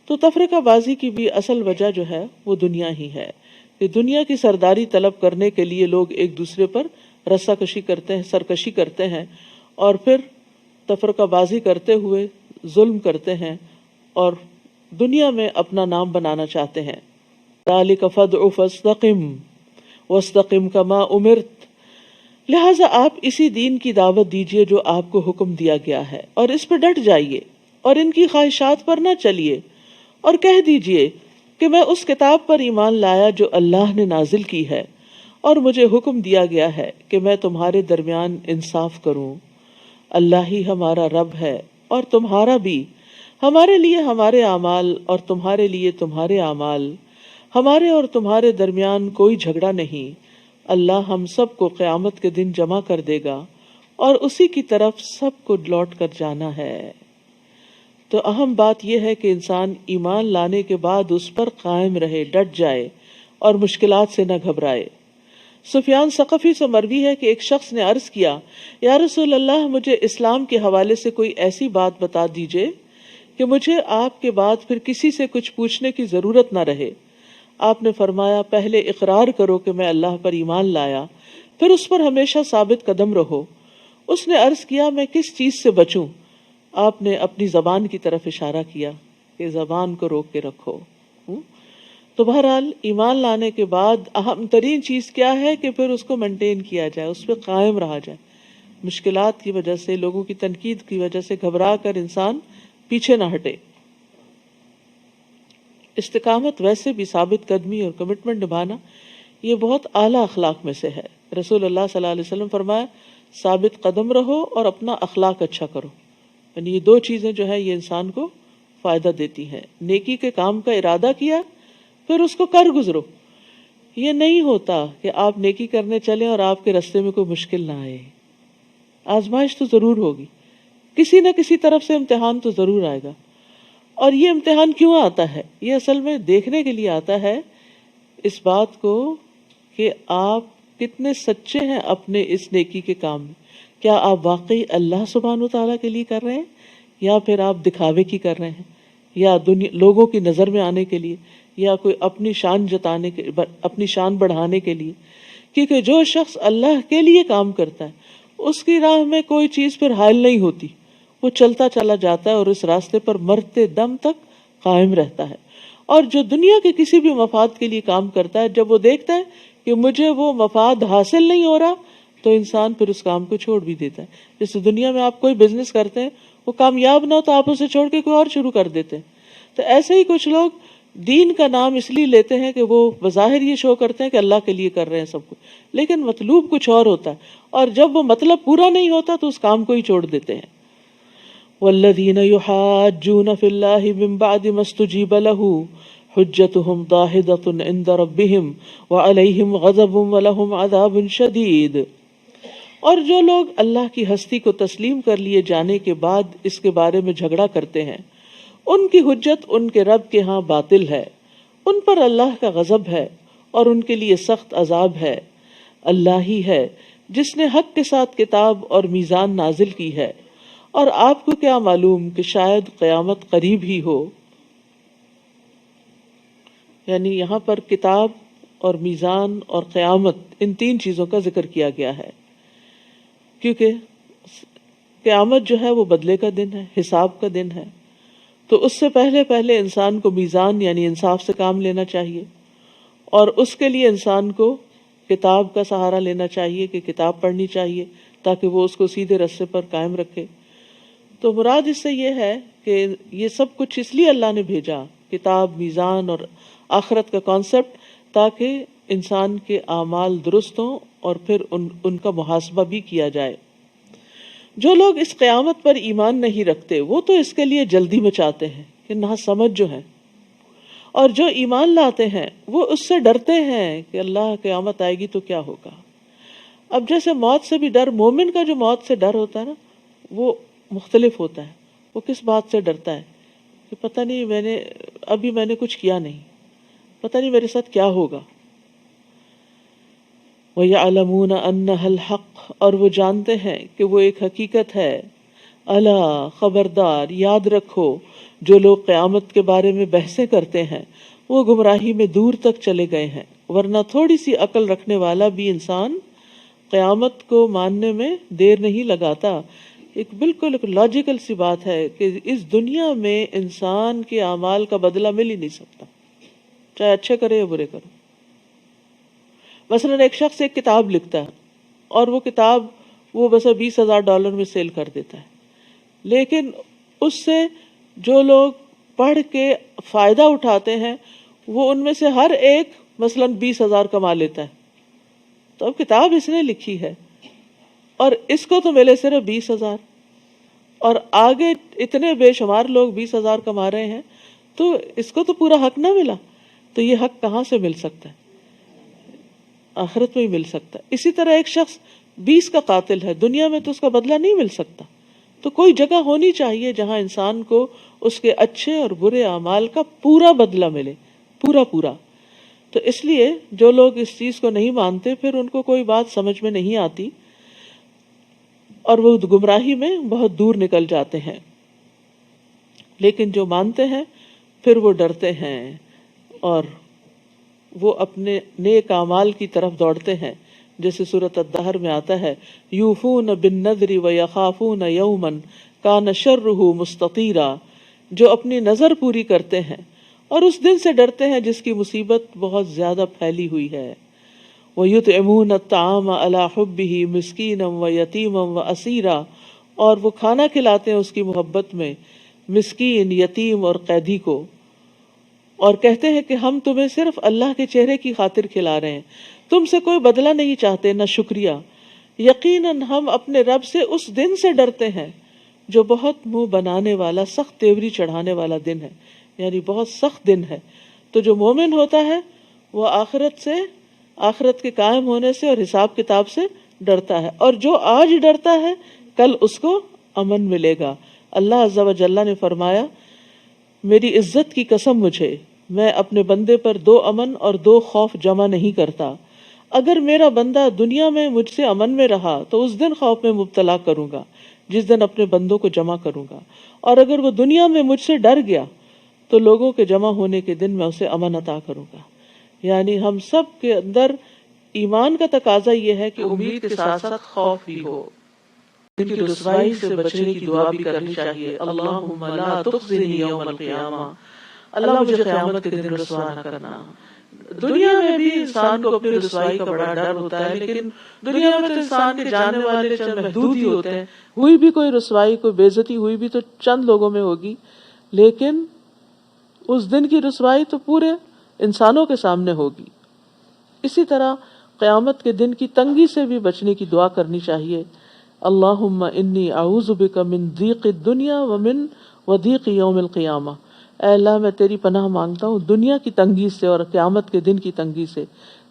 تو تفرقہ بازی کی بھی اصل وجہ جو ہے وہ دنیا ہی ہے، کہ دنیا کی سرداری طلب کرنے کے لیے لوگ ایک دوسرے پر رسا کشی کرتے ہیں، سرکشی کرتے ہیں، اور پھر تفرقہ بازی کرتے ہوئے ظلم کرتے ہیں اور دنیا میں اپنا نام بنانا چاہتے ہیں۔ ذَلِكَ فَادْعُ فَاسْتَقِمْ وَاسْتَقِمْ كَمَا أُمِرْتَ، لہٰذا آپ اسی دین کی دعوت دیجیے جو آپ کو حکم دیا گیا ہے، اور اس پہ ڈٹ جائیے اور ان کی خواہشات پر نہ چلیے، اور کہہ دیجیے کہ میں اس کتاب پر ایمان لایا جو اللہ نے نازل کی ہے، اور مجھے حکم دیا گیا ہے کہ میں تمہارے درمیان انصاف کروں۔ اللہ ہی ہمارا رب ہے اور تمہارا بھی، ہمارے لیے ہمارے اعمال اور تمہارے لیے تمہارے اعمال، ہمارے اور تمہارے درمیان کوئی جھگڑا نہیں۔ اللہ ہم سب کو قیامت کے دن جمع کر دے گا اور اسی کی طرف سب کو لوٹ کر جانا ہے۔ تو اہم بات یہ ہے کہ انسان ایمان لانے کے بعد اس پر قائم رہے، ڈٹ جائے اور مشکلات سے نہ گھبرائے۔ سفیان ثقفی سے مروی ہے کہ ایک شخص نے عرض کیا، یا رسول اللہ، مجھے اسلام کے حوالے سے کوئی ایسی بات بتا دیجئے کہ مجھے آپ کے بعد پھر کسی سے کچھ پوچھنے کی ضرورت نہ رہے۔ آپ نے فرمایا، پہلے اقرار کرو کہ میں اللہ پر ایمان لایا، پھر اس پر ہمیشہ ثابت قدم رہو۔ اس نے عرض کیا، میں کس چیز سے بچوں؟ آپ نے اپنی زبان کی طرف اشارہ کیا کہ زبان کو روک کے رکھو۔ تو بہرحال ایمان لانے کے بعد اہم ترین چیز کیا ہے کہ پھر اس کو مینٹین کیا جائے، اس پہ قائم رہا جائے۔ مشکلات کی وجہ سے، لوگوں کی تنقید کی وجہ سے گھبرا کر انسان پیچھے نہ ہٹے۔ استقامت ویسے بھی ثابت قدمی اور کمٹمنٹ نبھانا یہ بہت اعلیٰ اخلاق میں سے ہے۔ رسول اللہ صلی اللہ علیہ وسلم فرمایا، ثابت قدم رہو اور اپنا اخلاق اچھا کرو۔ یعنی یہ دو چیزیں جو ہے یہ انسان کو فائدہ دیتی ہیں۔ نیکی کے کام کا ارادہ کیا، پھر اس کو کر گزرو۔ یہ نہیں ہوتا کہ آپ نیکی کرنے چلیں اور آپ کے راستے میں کوئی مشکل نہ آئے۔ آزمائش تو ضرور ہوگی، کسی نہ کسی طرف سے امتحان تو ضرور آئے گا۔ اور یہ امتحان کیوں آتا ہے؟ یہ اصل میں دیکھنے کے لیے آتا ہے اس بات کو کہ آپ کتنے سچے ہیں اپنے اس نیکی کے کام میں۔ کیا آپ واقعی اللہ سبحانہ وتعالیٰ کے لیے کر رہے ہیں، یا پھر آپ دکھاوے کی کر رہے ہیں، یا لوگوں کی نظر میں آنے کے لیے، یا کوئی اپنی شان جتانے کے، اپنی شان بڑھانے کے لیے۔ کیونکہ جو شخص اللہ کے لیے کام کرتا ہے اس کی راہ میں کوئی چیز پھر حائل نہیں ہوتی، وہ چلتا چلا جاتا ہے اور اس راستے پر مرتے دم تک قائم رہتا ہے۔ اور جو دنیا کے کسی بھی مفاد کے لیے کام کرتا ہے، جب وہ دیکھتا ہے کہ مجھے وہ مفاد حاصل نہیں ہو رہا تو انسان پھر اس کام کو چھوڑ بھی دیتا ہے۔ جیسے دنیا میں آپ کوئی بزنس کرتے ہیں، وہ کامیاب نہ ہو تو آپ اسے چھوڑ کے کوئی اور شروع کر دیتے ہیں۔ تو ایسے ہی کچھ لوگ دین کا نام اس لیے لیتے ہیں کہ وہ بظاہر یہ شو کرتے ہیں کہ اللہ کے لیے کر رہے ہیں سب کچھ، لیکن مطلوب کچھ اور ہوتا ہے، اور جب وہ مطلب پورا نہیں ہوتا تو اس کام کو ہی چھوڑ دیتے ہیں۔ والذین یحاجون فی اللہ من بعد ما استجیب لہ حجتہم داہدۃ عند ربہم وعلیہم غضب ولہم عذاب شدید۔ اور جو لوگ اللہ کی ہستی کو تسلیم کر لیے جانے کے بعد اس کے بارے میں جھگڑا کرتے ہیں، ان کی حجت ان کے رب کے ہاں باطل ہے، ان پر اللہ کا غضب ہے اور ان کے لیے سخت عذاب ہے۔ اللہ ہی ہے جس نے حق کے ساتھ کتاب اور میزان نازل کی ہے، اور آپ کو کیا معلوم کہ شاید قیامت قریب ہی ہو۔ یعنی یہاں پر کتاب اور میزان اور قیامت، ان تین چیزوں کا ذکر کیا گیا ہے، کیونکہ قیامت جو ہے وہ بدلے کا دن ہے، حساب کا دن ہے، تو اس سے پہلے انسان کو میزان یعنی انصاف سے کام لینا چاہیے، اور اس کے لیے انسان کو کتاب کا سہارا لینا چاہیے کہ کتاب پڑھنی چاہیے تاکہ وہ اس کو سیدھے راستے پر قائم رکھے۔ تو مراد اس سے یہ ہے کہ یہ سب کچھ اس لیے اللہ نے بھیجا، کتاب، میزان اور آخرت کا کانسیپٹ، تاکہ انسان کے اعمال درست ہوں اور پھر ان کا محاسبہ بھی کیا جائے۔ جو لوگ اس قیامت پر ایمان نہیں رکھتے وہ تو اس کے لیے جلدی مچاتے ہیں کہ نہ سمجھ جو ہے، اور جو ایمان لاتے ہیں وہ اس سے ڈرتے ہیں کہ اللہ قیامت آئے گی تو کیا ہوگا۔ اب جیسے موت سے بھی ڈر، مومن کا جو موت سے ڈر ہوتا ہے نا وہ مختلف ہوتا ہے۔ وہ کس بات سے ڈرتا ہے کہ پتہ نہیں میں نے کچھ کیا نہیں، پتہ نہیں میرے ساتھ کیا ہوگا۔ وَيَعْلَمُونَ أَنَّهَا الْحَقُّ، اور وہ جانتے ہیں کہ وہ ایک حقیقت ہے۔ الا، خبردار، یاد رکھو، جو لوگ قیامت کے بارے میں بحثیں کرتے ہیں وہ گمراہی میں دور تک چلے گئے ہیں، ورنہ تھوڑی سی عقل رکھنے والا بھی انسان قیامت کو ماننے میں دیر نہیں لگاتا۔ بالکل ایک لاجیکل سی بات ہے کہ اس دنیا میں انسان کے اعمال کا بدلہ مل ہی نہیں سکتا، چاہے اچھے کرے یا برے کرے۔ مثلاً ایک شخص ایک کتاب لکھتا ہے اور وہ کتاب وہ بس $20,000 میں سیل کر دیتا ہے، لیکن اس سے جو لوگ پڑھ کے فائدہ اٹھاتے ہیں وہ ان میں سے ہر ایک مثلاً 20,000 کما لیتا ہے۔ تو اب کتاب اس نے لکھی ہے اور اس کو تو ملے صرف 20,000، اور آگے اتنے بے شمار لوگ 20,000 کما رہے ہیں، تو اس کو تو پورا حق نہ ملا۔ تو یہ حق کہاں سے مل سکتا ہے؟ آخرت میں ہی مل سکتا ہے۔ اسی طرح ایک شخص 20 کا قاتل ہے، دنیا میں تو اس کا بدلہ نہیں مل سکتا۔ تو کوئی جگہ ہونی چاہیے جہاں انسان کو اس کے اچھے اور برے اعمال کا پورا بدلہ ملے، پورا۔ تو اس لیے جو لوگ اس چیز کو نہیں مانتے پھر ان کو کوئی بات سمجھ میں نہیں آتی اور وہ گمراہی میں بہت دور نکل جاتے ہیں۔ لیکن جو مانتے ہیں پھر وہ ڈرتے ہیں اور وہ اپنے نیک اعمال کی طرف دوڑتے ہیں، جیسے سورۃ الدہر میں آتا ہے، یوفون بالنذر ویخافون یوما کان شرہ مستطیرا، جو اپنی نظر پوری کرتے ہیں اور اس دن سے ڈرتے ہیں جس کی مصیبت بہت زیادہ پھیلی ہوئی ہے۔ وَيُطْعِمُونَ الطَّعَامَ عَلَى حُبِّهِ مِسْكِينًا وَيَتِيمًا وَأَسِيرًا، اور وہ کھانا کھلاتے ہیں اس کی محبت میں مسکین، یتیم اور قیدی کو، اور کہتے ہیں کہ ہم تمہیں صرف اللہ کے چہرے کی خاطر کھلا رہے ہیں، تم سے کوئی بدلہ نہیں چاہتے نہ شکریہ۔ یقیناً ہم اپنے رب سے اس دن سے ڈرتے ہیں جو بہت منہ بنانے والا، سخت تیوری چڑھانے والا دن ہے، یعنی بہت سخت دن ہے۔ تو جو مومن ہوتا ہے وہ آخرت کے قائم ہونے سے اور حساب کتاب سے ڈرتا ہے، اور جو آج ڈرتا ہے کل اس کو امن ملے گا۔ اللہ عز و جل نے فرمایا، میری عزت کی قسم مجھے، میں اپنے بندے پر 2 امن اور 2 خوف جمع نہیں کرتا۔ اگر میرا بندہ دنیا میں مجھ سے امن میں رہا تو اس دن خوف میں مبتلا کروں گا جس دن اپنے بندوں کو جمع کروں گا، اور اگر وہ دنیا میں مجھ سے ڈر گیا تو لوگوں کے جمع ہونے کے دن میں اسے امن عطا کروں گا۔ یعنی ہم سب کے اندر ایمان کا تقاضا یہ ہے کہ امید کے ساتھ ساتھ خوف بھی ہو. ان کی رسوائی سے بچنے کی دعا بھی کرنی چاہیے. اللہم لا تخزنی یوم القیامہ، اللہ مجھے قیامت کے دن رسوا نہ کرنا. دنیا میں بھی انسان کو اپنی رسوائی کا بڑا ڈر ہوتا ہے، لیکن دنیا میں تو انسان کے جاننے والے چند محدود ہی ہوتے ہیں. ہوئی بھی کوئی رسوائی، کوئی بے عزتی ہوئی بھی تو چند لوگوں میں ہوگی، لیکن اس دن کی رسوائی تو پورے انسانوں کے سامنے ہوگی. اسی طرح قیامت کے دن کی تنگی سے بھی بچنے کی دعا کرنی چاہیے. اللہم انی اعوذ بک من ضیق الدنیا ومن وضیق یوم القیامہ. اے اللہ میں تیری پناہ مانگتا ہوں دنیا کی تنگی سے اور قیامت کے دن کی تنگی سے.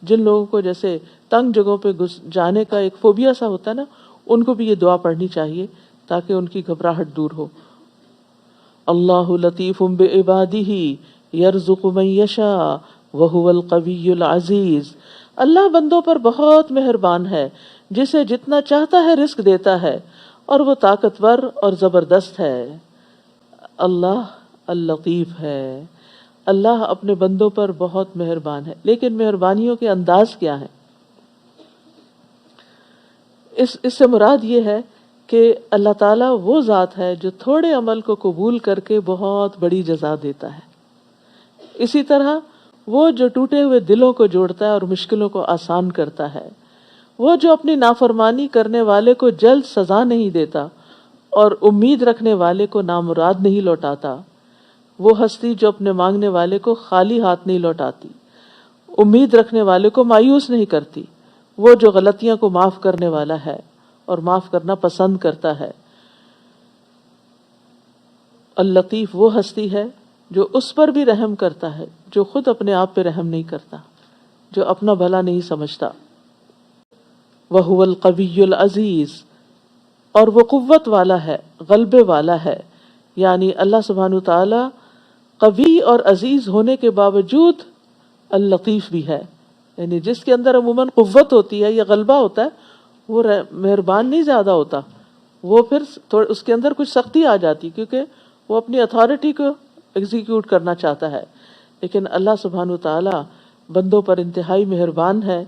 جن لوگوں کو جیسے تنگ جگہوں پہ جانے کا ایک فوبیا سا ہوتا ہے نا، ان کو بھی یہ دعا پڑھنی چاہیے تاکہ ان کی گھبراہٹ دور ہو. اللہ لطیف بعبادہ یرزق من یشاء وہو القوی العزیز. اللہ بندوں پر بہت مہربان ہے، جسے جتنا چاہتا ہے رزق دیتا ہے، اور وہ طاقتور اور زبردست ہے. اللہ اللطیف ہے، اللہ اپنے بندوں پر بہت مہربان ہے. لیکن مہربانیوں کے انداز کیا ہیں؟ اس سے مراد یہ ہے کہ اللہ تعالیٰ وہ ذات ہے جو تھوڑے عمل کو قبول کر کے بہت بڑی جزا دیتا ہے. اسی طرح وہ جو ٹوٹے ہوئے دلوں کو جوڑتا ہے اور مشکلوں کو آسان کرتا ہے. وہ جو اپنی نافرمانی کرنے والے کو جلد سزا نہیں دیتا اور امید رکھنے والے کو نامراد نہیں لوٹاتا. وہ ہستی جو اپنے مانگنے والے کو خالی ہاتھ نہیں لوٹاتی، امید رکھنے والے کو مایوس نہیں کرتی. وہ جو غلطیاں کو معاف کرنے والا ہے اور معاف کرنا پسند کرتا ہے. اللطیف وہ ہستی ہے جو اس پر بھی رحم کرتا ہے جو خود اپنے آپ پہ رحم نہیں کرتا، جو اپنا بھلا نہیں سمجھتا. وَهُوَ الْقَوِيُّ الْعَزِيزُ، اور وہ قوت والا ہے، غلبے والا ہے. یعنی اللہ سبحانہ تعالی قوی اور عزیز ہونے کے باوجود اللطیف بھی ہے. یعنی جس کے اندر عموماً قوت ہوتی ہے یا غلبہ ہوتا ہے وہ مہربان نہیں زیادہ ہوتا، وہ پھر اس کے اندر کچھ سختی آ جاتی کیونکہ وہ اپنی اتھارٹی کو ایگزیکیوٹ کرنا چاہتا ہے. لیکن اللہ سبحانہ تعالی بندوں پر انتہائی مہربان ہے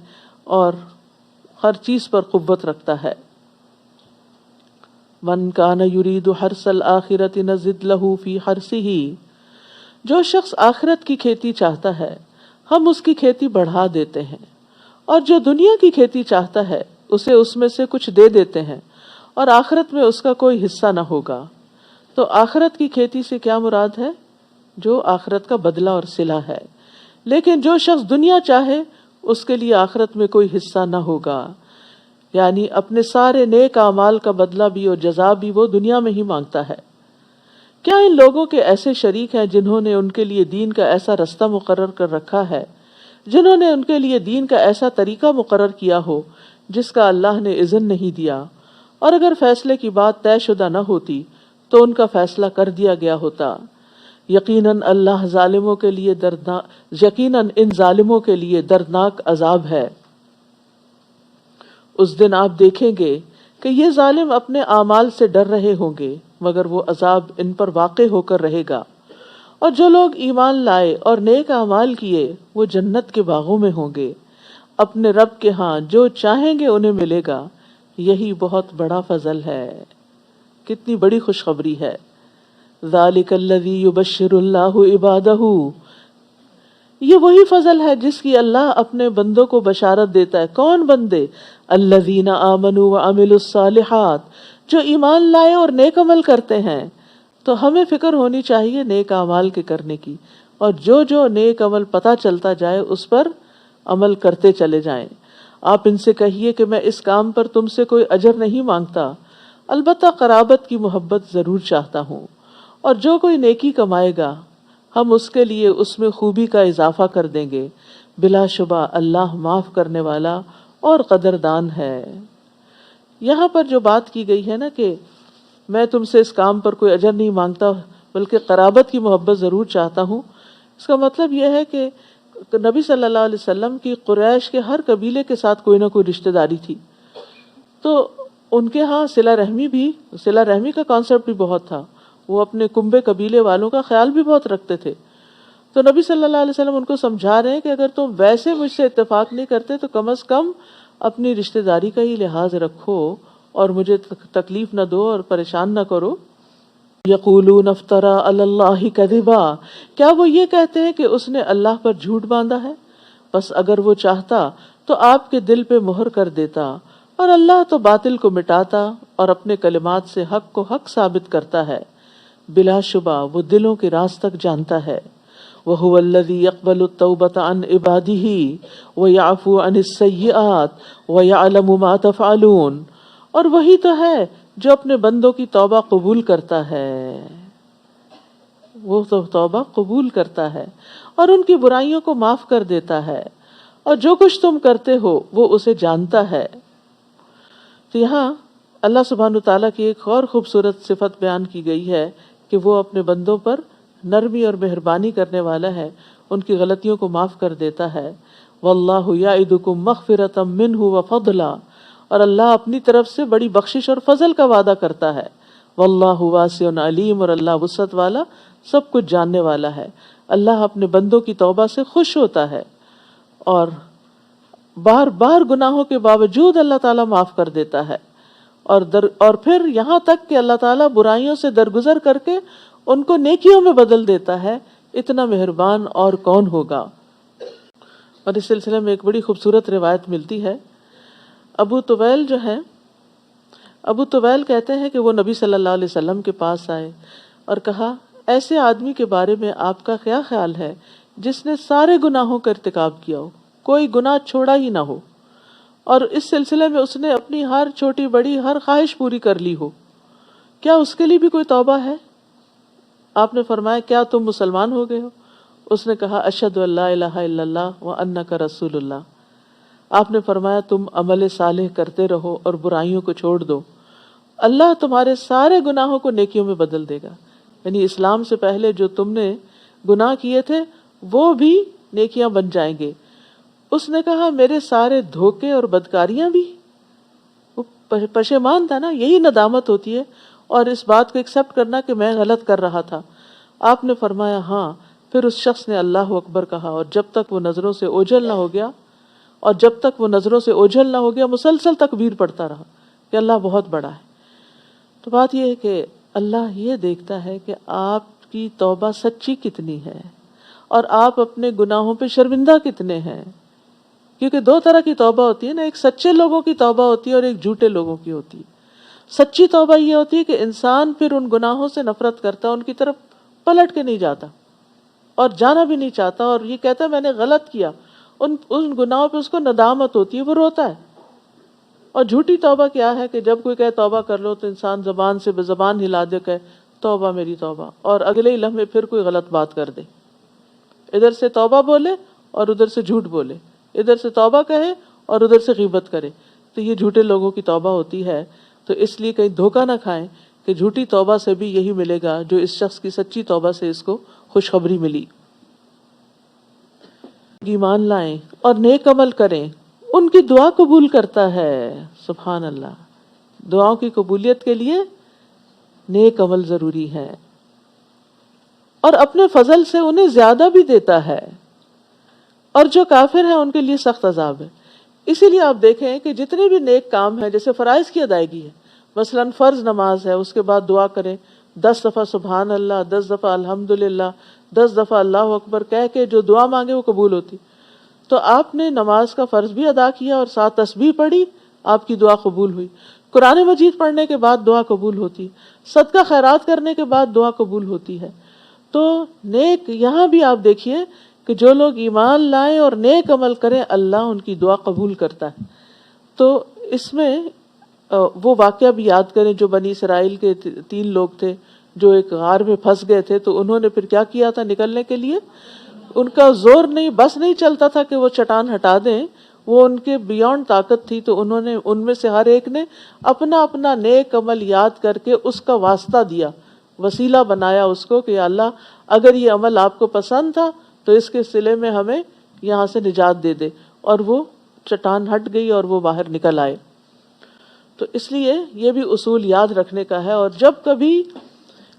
اور ہر چیز پر قوت رکھتا ہے. من کان یرید حرث الآخرۃ نزد لہ فی حرثہ، جو شخص آخرت کی کھیتی چاہتا ہے ہم اس کی کھیتی بڑھا دیتے ہیں، اور جو دنیا کی کھیتی چاہتا ہے اسے اس میں سے کچھ دے دیتے ہیں، اور آخرت میں اس کا کوئی حصہ نہ ہوگا. تو آخرت کی کھیتی سے کیا مراد ہے؟ جو آخرت کا بدلہ اور صلہ ہے. لیکن جو شخص دنیا چاہے اس کے لیے آخرت میں کوئی حصہ نہ ہوگا. یعنی اپنے سارے نیک اعمال کا بدلہ بھی اور جزا بھی وہ دنیا میں ہی مانگتا ہے. کیا ان لوگوں کے ایسے شریک ہیں جنہوں نے ان کے لیے دین کا ایسا رستہ مقرر کر رکھا ہے، جنہوں نے ان کے لیے دین کا ایسا طریقہ مقرر کیا ہو جس کا اللہ نے اذن نہیں دیا، اور اگر فیصلے کی بات طے شدہ نہ ہوتی تو ان کا فیصلہ کر دیا گیا ہوتا. یقیناً اللہ ظالموں کے لیے یقیناً ان ظالموں کے لیے دردناک عذاب ہے. اس دن آپ دیکھیں گے کہ یہ ظالم اپنے اعمال سے ڈر رہے ہوں گے، مگر وہ عذاب ان پر واقع ہو کر رہے گا. اور جو لوگ ایمان لائے اور نیک اعمال کیے وہ جنت کے باغوں میں ہوں گے، اپنے رب کے ہاں جو چاہیں گے انہیں ملے گا. یہی بہت بڑا فضل ہے، کتنی بڑی خوشخبری ہے. ذالک الذی یبشر اللہ عبادہ، یہ وہی فضل ہے جس کی اللہ اپنے بندوں کو بشارت دیتا ہے. کون بندے؟ الذین آمنوا وعملوا الصالحات، جو ایمان لائے اور نیک عمل کرتے ہیں. تو ہمیں فکر ہونی چاہیے نیک اعمال کے کرنے کی، اور جو نیک عمل پتہ چلتا جائے اس پر عمل کرتے چلے جائیں. آپ ان سے کہیے کہ میں اس کام پر تم سے کوئی اجر نہیں مانگتا، البتہ قرابت کی محبت ضرور چاہتا ہوں. اور جو کوئی نیکی کمائے گا ہم اس کے لیے اس میں خوبی کا اضافہ کر دیں گے. بلا شبہ اللہ معاف کرنے والا اور قدردان ہے. یہاں پر جو بات کی گئی ہے نا کہ میں تم سے اس کام پر کوئی اجر نہیں مانگتا بلکہ قرابت کی محبت ضرور چاہتا ہوں، اس کا مطلب یہ ہے کہ نبی صلی اللہ علیہ وسلم کی قریش کے ہر قبیلے کے ساتھ کوئی نہ کوئی رشتہ داری تھی، تو ان کے ہاں صلہ رحمی کا کانسیپٹ بھی بہت تھا. وہ اپنے کنبے قبیلے والوں کا خیال بھی بہت رکھتے تھے. تو نبی صلی اللہ علیہ وسلم ان کو سمجھا رہے ہیں کہ اگر تم ویسے مجھ سے اتفاق نہیں کرتے تو کم از کم اپنی رشتہ داری کا ہی لحاظ رکھو اور مجھے تکلیف نہ دو اور پریشان نہ کرو. یقولون افترا علی اللہ کذبا، کیا وہ یہ کہتے ہیں کہ اس نے اللہ پر جھوٹ باندھا ہے؟ بس اگر وہ چاہتا تو آپ کے دل پہ مہر کر دیتا، اور اللہ تو باطل کو مٹاتا اور اپنے کلمات سے حق کو حق ثابت کرتا ہے. بلا شبہ وہ دلوں کے راز تک جانتا ہے. وَهُوَ الَّذِي يَقْبَلُ التَّوْبَةَ عَنْ عِبَادِهِ وَيَعْفُو عَنِ السَّيِّئَاتِ وَيَعْلَمُ مَا تَفْعَلُونَ، اور وہی تو ہے جو اپنے بندوں کی توبہ قبول کرتا ہے. وہ تو توبہ قبول کرتا ہے اور ان کی برائیوں کو معاف کر دیتا ہے، اور جو کچھ تم کرتے ہو وہ اسے جانتا ہے. تو یہاں اللہ سبحانہ تعالیٰ کی ایک اور خوبصورت صفت بیان کی گئی ہے کہ وہ اپنے بندوں پر نرمی اور مہربانی کرنے والا ہے، ان کی غلطیوں کو معاف کر دیتا ہے. واللہ یعدکم مغفرۃ منہ وفضلا، اور اللہ اپنی طرف سے بڑی بخشش اور فضل کا وعدہ کرتا ہے. واللہ واسع علیم، اور اللہ وسعت والا سب کچھ جاننے والا ہے. اللہ اپنے بندوں کی توبہ سے خوش ہوتا ہے اور بار بار گناہوں کے باوجود اللہ تعالیٰ معاف کر دیتا ہے، اور پھر یہاں تک کہ اللہ تعالیٰ برائیوں سے درگزر کر کے ان کو نیکیوں میں بدل دیتا ہے. اتنا مہربان اور کون ہوگا. اور اس سلسلے میں ایک بڑی خوبصورت روایت ملتی ہے. ابو طویل کہتے ہیں کہ وہ نبی صلی اللہ علیہ وسلم کے پاس آئے اور کہا، ایسے آدمی کے بارے میں آپ کا کیا خیال ہے جس نے سارے گناہوں کا ارتکاب کیا ہو، کوئی گناہ چھوڑا ہی نہ ہو، اور اس سلسلے میں اس نے اپنی ہر چھوٹی بڑی ہر خواہش پوری کر لی ہو، کیا اس کے لیے بھی کوئی توبہ ہے؟ آپ نے فرمایا، کیا تم مسلمان ہو گئے ہو؟ اس نے کہا، اشہد ان لا الہ الا اللہ وانک رسول اللہ. آپ نے فرمایا، تم عمل صالح کرتے رہو اور برائیوں کو چھوڑ دو، اللہ تمہارے سارے گناہوں کو نیکیوں میں بدل دے گا. یعنی اسلام سے پہلے جو تم نے گناہ کیے تھے وہ بھی نیکیاں بن جائیں گے. اس نے کہا، میرے سارے دھوکے اور بدکاریاں بھی؟ وہ پشیمان تھا نا، یہی ندامت ہوتی ہے، اور اس بات کو ایکسپٹ کرنا کہ میں غلط کر رہا تھا. آپ نے فرمایا ہاں. پھر اس شخص نے اللہ اکبر کہا، اور جب تک وہ نظروں سے اوجھل نہ ہو گیا مسلسل تکبیر پڑھتا رہا کہ اللہ بہت بڑا ہے. تو بات یہ ہے کہ اللہ یہ دیکھتا ہے کہ آپ کی توبہ سچی کتنی ہے اور آپ اپنے گناہوں پہ شرمندہ کتنے ہیں. کیونکہ دو طرح کی توبہ ہوتی ہے نا، ایک سچے لوگوں کی توبہ ہوتی ہے اور ایک جھوٹے لوگوں کی ہوتی ہے. سچی توبہ یہ ہوتی ہے کہ انسان پھر ان گناہوں سے نفرت کرتا ہے، ان کی طرف پلٹ کے نہیں جاتا اور جانا بھی نہیں چاہتا، اور یہ کہتا ہے میں نے غلط کیا. ان گناہوں پہ اس کو ندامت ہوتی ہے، وہ روتا ہے. اور جھوٹی توبہ کیا ہے کہ جب کوئی کہے توبہ کر لو تو انسان زبان سے زبان ہلا دے کہ توبہ میری توبہ، اور اگلے ہی لمحے پھر کوئی غلط بات کر دے. ادھر سے توبہ بولے اور ادھر سے جھوٹ بولے، ادھر سے توبہ کہے اور ادھر سے غیبت کرے. تو یہ جھوٹے لوگوں کی توبہ ہوتی ہے. تو اس لیے کہیں دھوکہ نہ کھائیں کہ جھوٹی توبہ سے بھی یہی ملے گا جو اس شخص کی سچی توبہ سے اس کو خوشخبری ملی. ایمان لائیں اور نیک عمل کریں، ان کی دعا قبول کرتا ہے. سبحان اللہ. دعاؤں کی قبولیت کے لیے نیک عمل ضروری ہے، اور اپنے فضل سے انہیں زیادہ بھی دیتا ہے. اور جو کافر ہیں ان کے لیے سخت عذاب ہے. اسی لیے آپ دیکھیں کہ جتنے بھی نیک کام ہیں، جیسے فرائض کی ادائیگی ہے، مثلا فرض نماز ہے، اس کے بعد دعا کریں 10 دفعہ سبحان اللہ، 10 دفعہ الحمدللہ، 10 دفعہ اللہ اکبر کہہ کے جو دعا مانگے وہ قبول ہوتی. تو آپ نے نماز کا فرض بھی ادا کیا اور ساتھ تسبیح پڑھی، آپ کی دعا قبول ہوئی. قرآن مجید پڑھنے کے بعد دعا قبول ہوتی، صدقہ خیرات کرنے کے بعد دعا قبول ہوتی ہے. تو نیک یہاں بھی آپ دیکھیے کہ جو لوگ ایمان لائیں اور نیک عمل کریں اللہ ان کی دعا قبول کرتا ہے. تو اس میں وہ واقعہ بھی یاد کریں جو بنی اسرائیل کے 3 لوگ تھے جو ایک غار میں پھنس گئے تھے. تو انہوں نے پھر کیا کیا تھا نکلنے کے لیے؟ ان کا زور نہیں، بس نہیں چلتا تھا کہ وہ چٹان ہٹا دیں، وہ ان کے بیونڈ طاقت تھی. تو انہوں نے ان میں سے ہر ایک نے اپنا اپنا نیک عمل یاد کر کے اس کا واسطہ دیا، وسیلہ بنایا اس کو کہ اللہ اگر یہ عمل آپ کو پسند تھا تو اس کے صلے میں ہمیں یہاں سے نجات دے دے. اور وہ چٹان ہٹ گئی اور وہ باہر نکل آئے. تو اس لیے یہ بھی اصول یاد رکھنے کا ہے. اور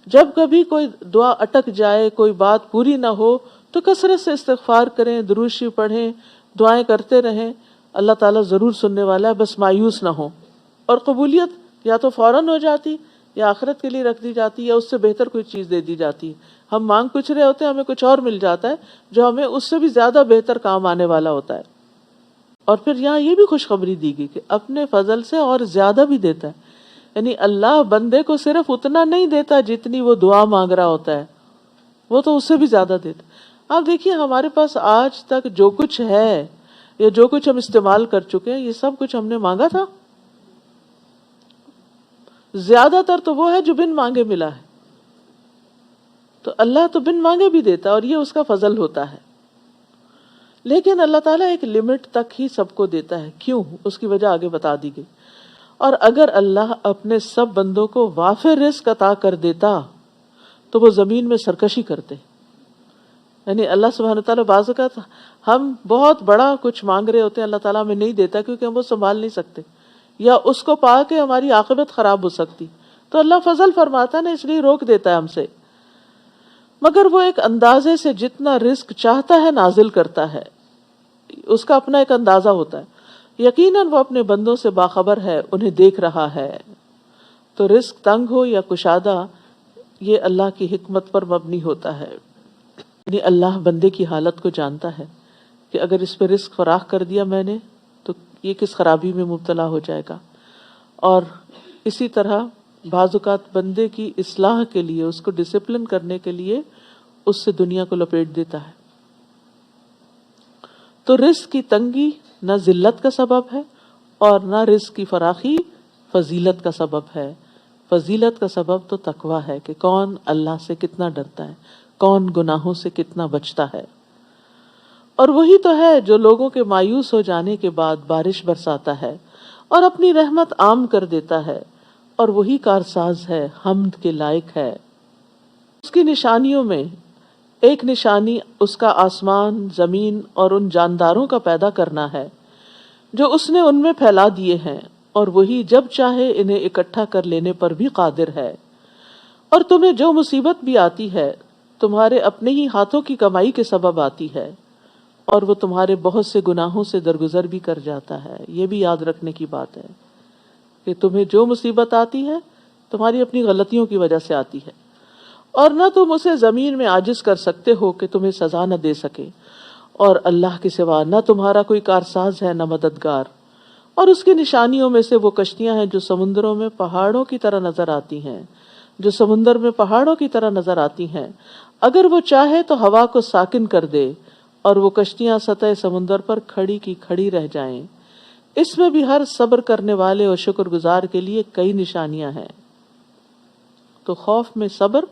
جب کبھی کوئی دعا اٹک جائے، کوئی بات پوری نہ ہو، تو کثرت سے استغفار کریں، درود شریف پڑھیں، دعائیں کرتے رہیں، اللہ تعالیٰ ضرور سننے والا ہے، بس مایوس نہ ہو۔ اور قبولیت یا تو فوراً ہو جاتی، یا آخرت کے لیے رکھ دی جاتی، یا اس سے بہتر کوئی چیز دے دی جاتی۔ ہم مانگ کچھ رہے ہوتے ہیں، ہمیں کچھ اور مل جاتا ہے جو ہمیں اس سے بھی زیادہ بہتر کام آنے والا ہوتا ہے۔ اور پھر یہاں یہ بھی خوشخبری دی گئی کہ اپنے فضل سے اور زیادہ بھی دیتا ہے، یعنی اللہ بندے کو صرف اتنا نہیں دیتا جتنی وہ دعا مانگ رہا ہوتا ہے، وہ تو اس سے بھی زیادہ دیتا۔ آپ دیکھیے ہمارے پاس آج تک جو کچھ ہے یا جو کچھ ہم استعمال کر چکے ہیں، یہ سب کچھ ہم نے مانگا تھا؟ زیادہ تر تو وہ ہے جو بن مانگے ملا ہے۔ تو اللہ تو بن مانگے بھی دیتا ہے، اور یہ اس کا فضل ہوتا ہے۔ لیکن اللہ تعالیٰ ایک لمٹ تک ہی سب کو دیتا ہے۔ کیوں؟ اس کی وجہ آگے بتا دی گئی۔ اور اگر اللہ اپنے سب بندوں کو وافر رزق عطا کر دیتا تو وہ زمین میں سرکشی کرتے۔ یعنی اللہ سبحانہ تعالیٰ بعض اوقات ہم بہت بڑا کچھ مانگ رہے ہوتے ہیں، اللہ تعالیٰ ہمیں نہیں دیتا کیونکہ ہم وہ سنبھال نہیں سکتے، یا اس کو پا کے ہماری عاقبت خراب ہو سکتی، تو اللہ فضل فرماتا ہے نا، اس لیے روک دیتا ہے ہم سے۔ مگر وہ ایک اندازے سے جتنا رزق چاہتا ہے نازل کرتا ہے، اس کا اپنا ایک اندازہ ہوتا ہے۔ یقیناً وہ اپنے بندوں سے باخبر ہے، انہیں دیکھ رہا ہے۔ تو رزق تنگ ہو یا کشادہ، یہ اللہ کی حکمت پر مبنی ہوتا ہے۔ یعنی اللہ بندے کی حالت کو جانتا ہے کہ اگر اس پہ رزق فراخ کر دیا میں نے تو یہ کس خرابی میں مبتلا ہو جائے گا۔ اور اسی طرح بعض اوقات بندے کی اصلاح کے لیے، اس کو ڈسپلن کرنے کے لیے اس سے دنیا کو لپیٹ دیتا ہے۔ تو رزق کی تنگی نہ ذلت کا سبب ہے، اور نہ رزق کی فراخی فضیلت کا سبب ہے۔ فضیلت کا سبب تو تقویٰ ہے کہ کون اللہ سے کتنا ڈرتا ہے، کون گناہوں سے کتنا بچتا ہے۔ اور وہی تو ہے جو لوگوں کے مایوس ہو جانے کے بعد بارش برساتا ہے اور اپنی رحمت عام کر دیتا ہے، اور وہی کارساز ہے، حمد کے لائق ہے۔ اس کی نشانیوں میں ایک نشانی اس کا آسمان، زمین اور ان جانداروں کا پیدا کرنا ہے جو اس نے ان میں پھیلا دیے ہیں، اور وہی جب چاہے انہیں اکٹھا کر لینے پر بھی قادر ہے۔ اور تمہیں جو مصیبت بھی آتی ہے تمہارے اپنے ہی ہاتھوں کی کمائی کے سبب آتی ہے، اور وہ تمہارے بہت سے گناہوں سے درگزر بھی کر جاتا ہے۔ یہ بھی یاد رکھنے کی بات ہے کہ تمہیں جو مصیبت آتی ہے تمہاری اپنی غلطیوں کی وجہ سے آتی ہے، اور نہ تم اسے زمین میں عاجز کر سکتے ہو کہ تمہیں سزا نہ دے سکے، اور اللہ کے سوا نہ تمہارا کوئی کارساز ہے نہ مددگار۔ اور اس کی نشانیوں میں سے وہ کشتیاں ہیں جو سمندروں میں پہاڑوں کی طرح نظر آتی ہیں، جو سمندر میں پہاڑوں کی طرح نظر آتی ہیں۔ اگر وہ چاہے تو ہوا کو ساکن کر دے، اور وہ کشتیاں سطح سمندر پر کھڑی کی کھڑی رہ جائیں۔ اس میں بھی ہر صبر کرنے والے اور شکر گزار کے لیے کئی نشانیاں ہیں۔ تو خوف میں صبر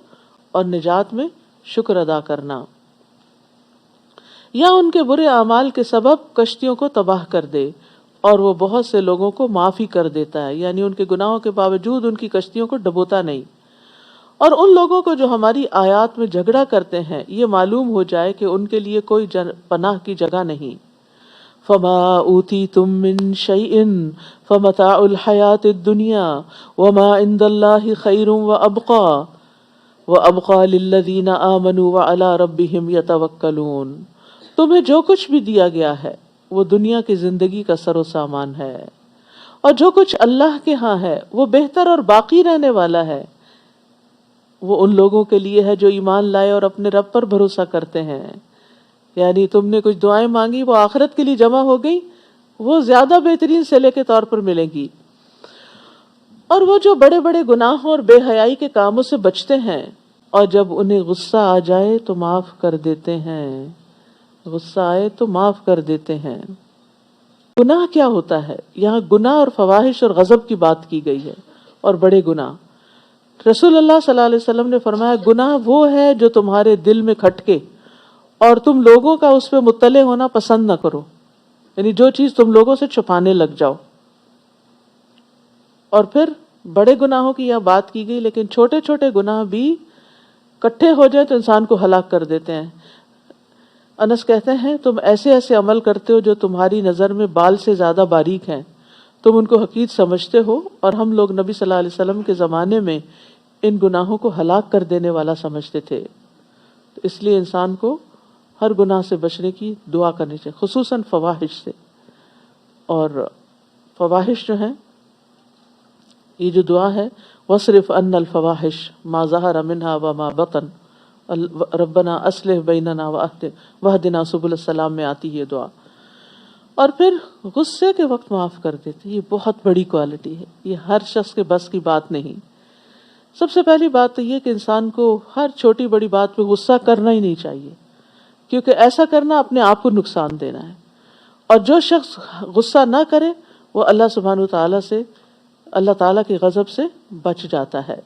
اور نجات میں شکر ادا کرنا، یا ان کے برے اعمال کے سبب کشتیوں کو تباہ کر دے، اور وہ بہت سے لوگوں کو معافی کر دیتا ہے، یعنی ان کے گناہوں کے باوجود ان کی کشتیوں کو ڈبوتا نہیں۔ اور ان لوگوں کو جو ہماری آیات میں جھگڑا کرتے ہیں یہ معلوم ہو جائے کہ ان کے لیے کوئی پناہ کی جگہ نہیں۔ فما اوتیتم من شیء فمتاع الحیاۃ الدنیا وما عند اللہ خیر وابقى للذین آمنوا وعلی ربہم یتوکلون۔ تمہیں جو کچھ بھی دیا گیا ہے وہ دنیا کی زندگی کا سر و سامان ہے، اور جو کچھ اللہ کے ہاں ہے وہ بہتر اور باقی رہنے والا ہے۔ وہ ان لوگوں کے لیے ہے جو ایمان لائے اور اپنے رب پر بھروسہ کرتے ہیں۔ یعنی تم نے کچھ دعائیں مانگی، وہ آخرت کے لیے جمع ہو گئی، وہ زیادہ بہترین صلے کے طور پر ملیں گی۔ اور وہ جو بڑے بڑے گناہوں اور بے حیائی کے کاموں سے بچتے ہیں، اور جب انہیں غصہ آ جائے تو معاف کر دیتے ہیں، غصہ آئے تو معاف کر دیتے ہیں۔ گناہ کیا ہوتا ہے؟ یہاں گناہ اور فواحش اور غضب کی بات کی گئی ہے، اور بڑے گناہ۔ رسول اللہ صلی اللہ علیہ وسلم نے فرمایا گناہ وہ ہے جو تمہارے دل میں کھٹکے اور تم لوگوں کا اس پہ مطلع ہونا پسند نہ کرو، یعنی جو چیز تم لوگوں سے چھپانے لگ جاؤ۔ اور پھر بڑے گناہوں کی یہاں بات کی گئی، لیکن چھوٹے چھوٹے گناہ بھی کٹھے ہو جائے تو انسان کو ہلاک کر دیتے ہیں۔ انس کہتے ہیں تم ایسے ایسے عمل کرتے ہو جو تمہاری نظر میں بال سے زیادہ باریک ہیں، تم ان کو حقیر سمجھتے ہو، اور ہم لوگ نبی صلی اللہ علیہ وسلم کے زمانے میں ان گناہوں کو ہلاک کر دینے والا سمجھتے تھے۔ اس لیے انسان کو ہر گناہ سے بچنے کی دعا کرنی چاہیے، خصوصاً فواحش سے. اور فواحش جو ہیں، یہ جو دعا ہے وَاصْرِفْ عَنَّا الْفَوَاحِشَ مَا ظَهَرَ مِنْهَا وَمَا بَطَنَ رَبَّنَا أَصْلِحْ بَيْنَنَا وَاهْدِنَا سُبُلَ السَّلَام میں آتی ہے دعا. اور پھر غصے کے وقت معاف کر دیتے، یہ بہت بڑی کوالٹی ہے، یہ ہر شخص کے بس کی بات نہیں. سب سے پہلی بات تو یہ کہ انسان کو ہر چھوٹی بڑی بات پہ غصہ کرنا ہی نہیں چاہیے، کیونکہ ایسا کرنا اپنے آپ کو نقصان دینا ہے. اور جو شخص غصہ نہ کرے وہ اللہ سبحانہ وتعالیٰ سے، اللہ تعالیٰ کے غضب سے بچ جاتا ہے.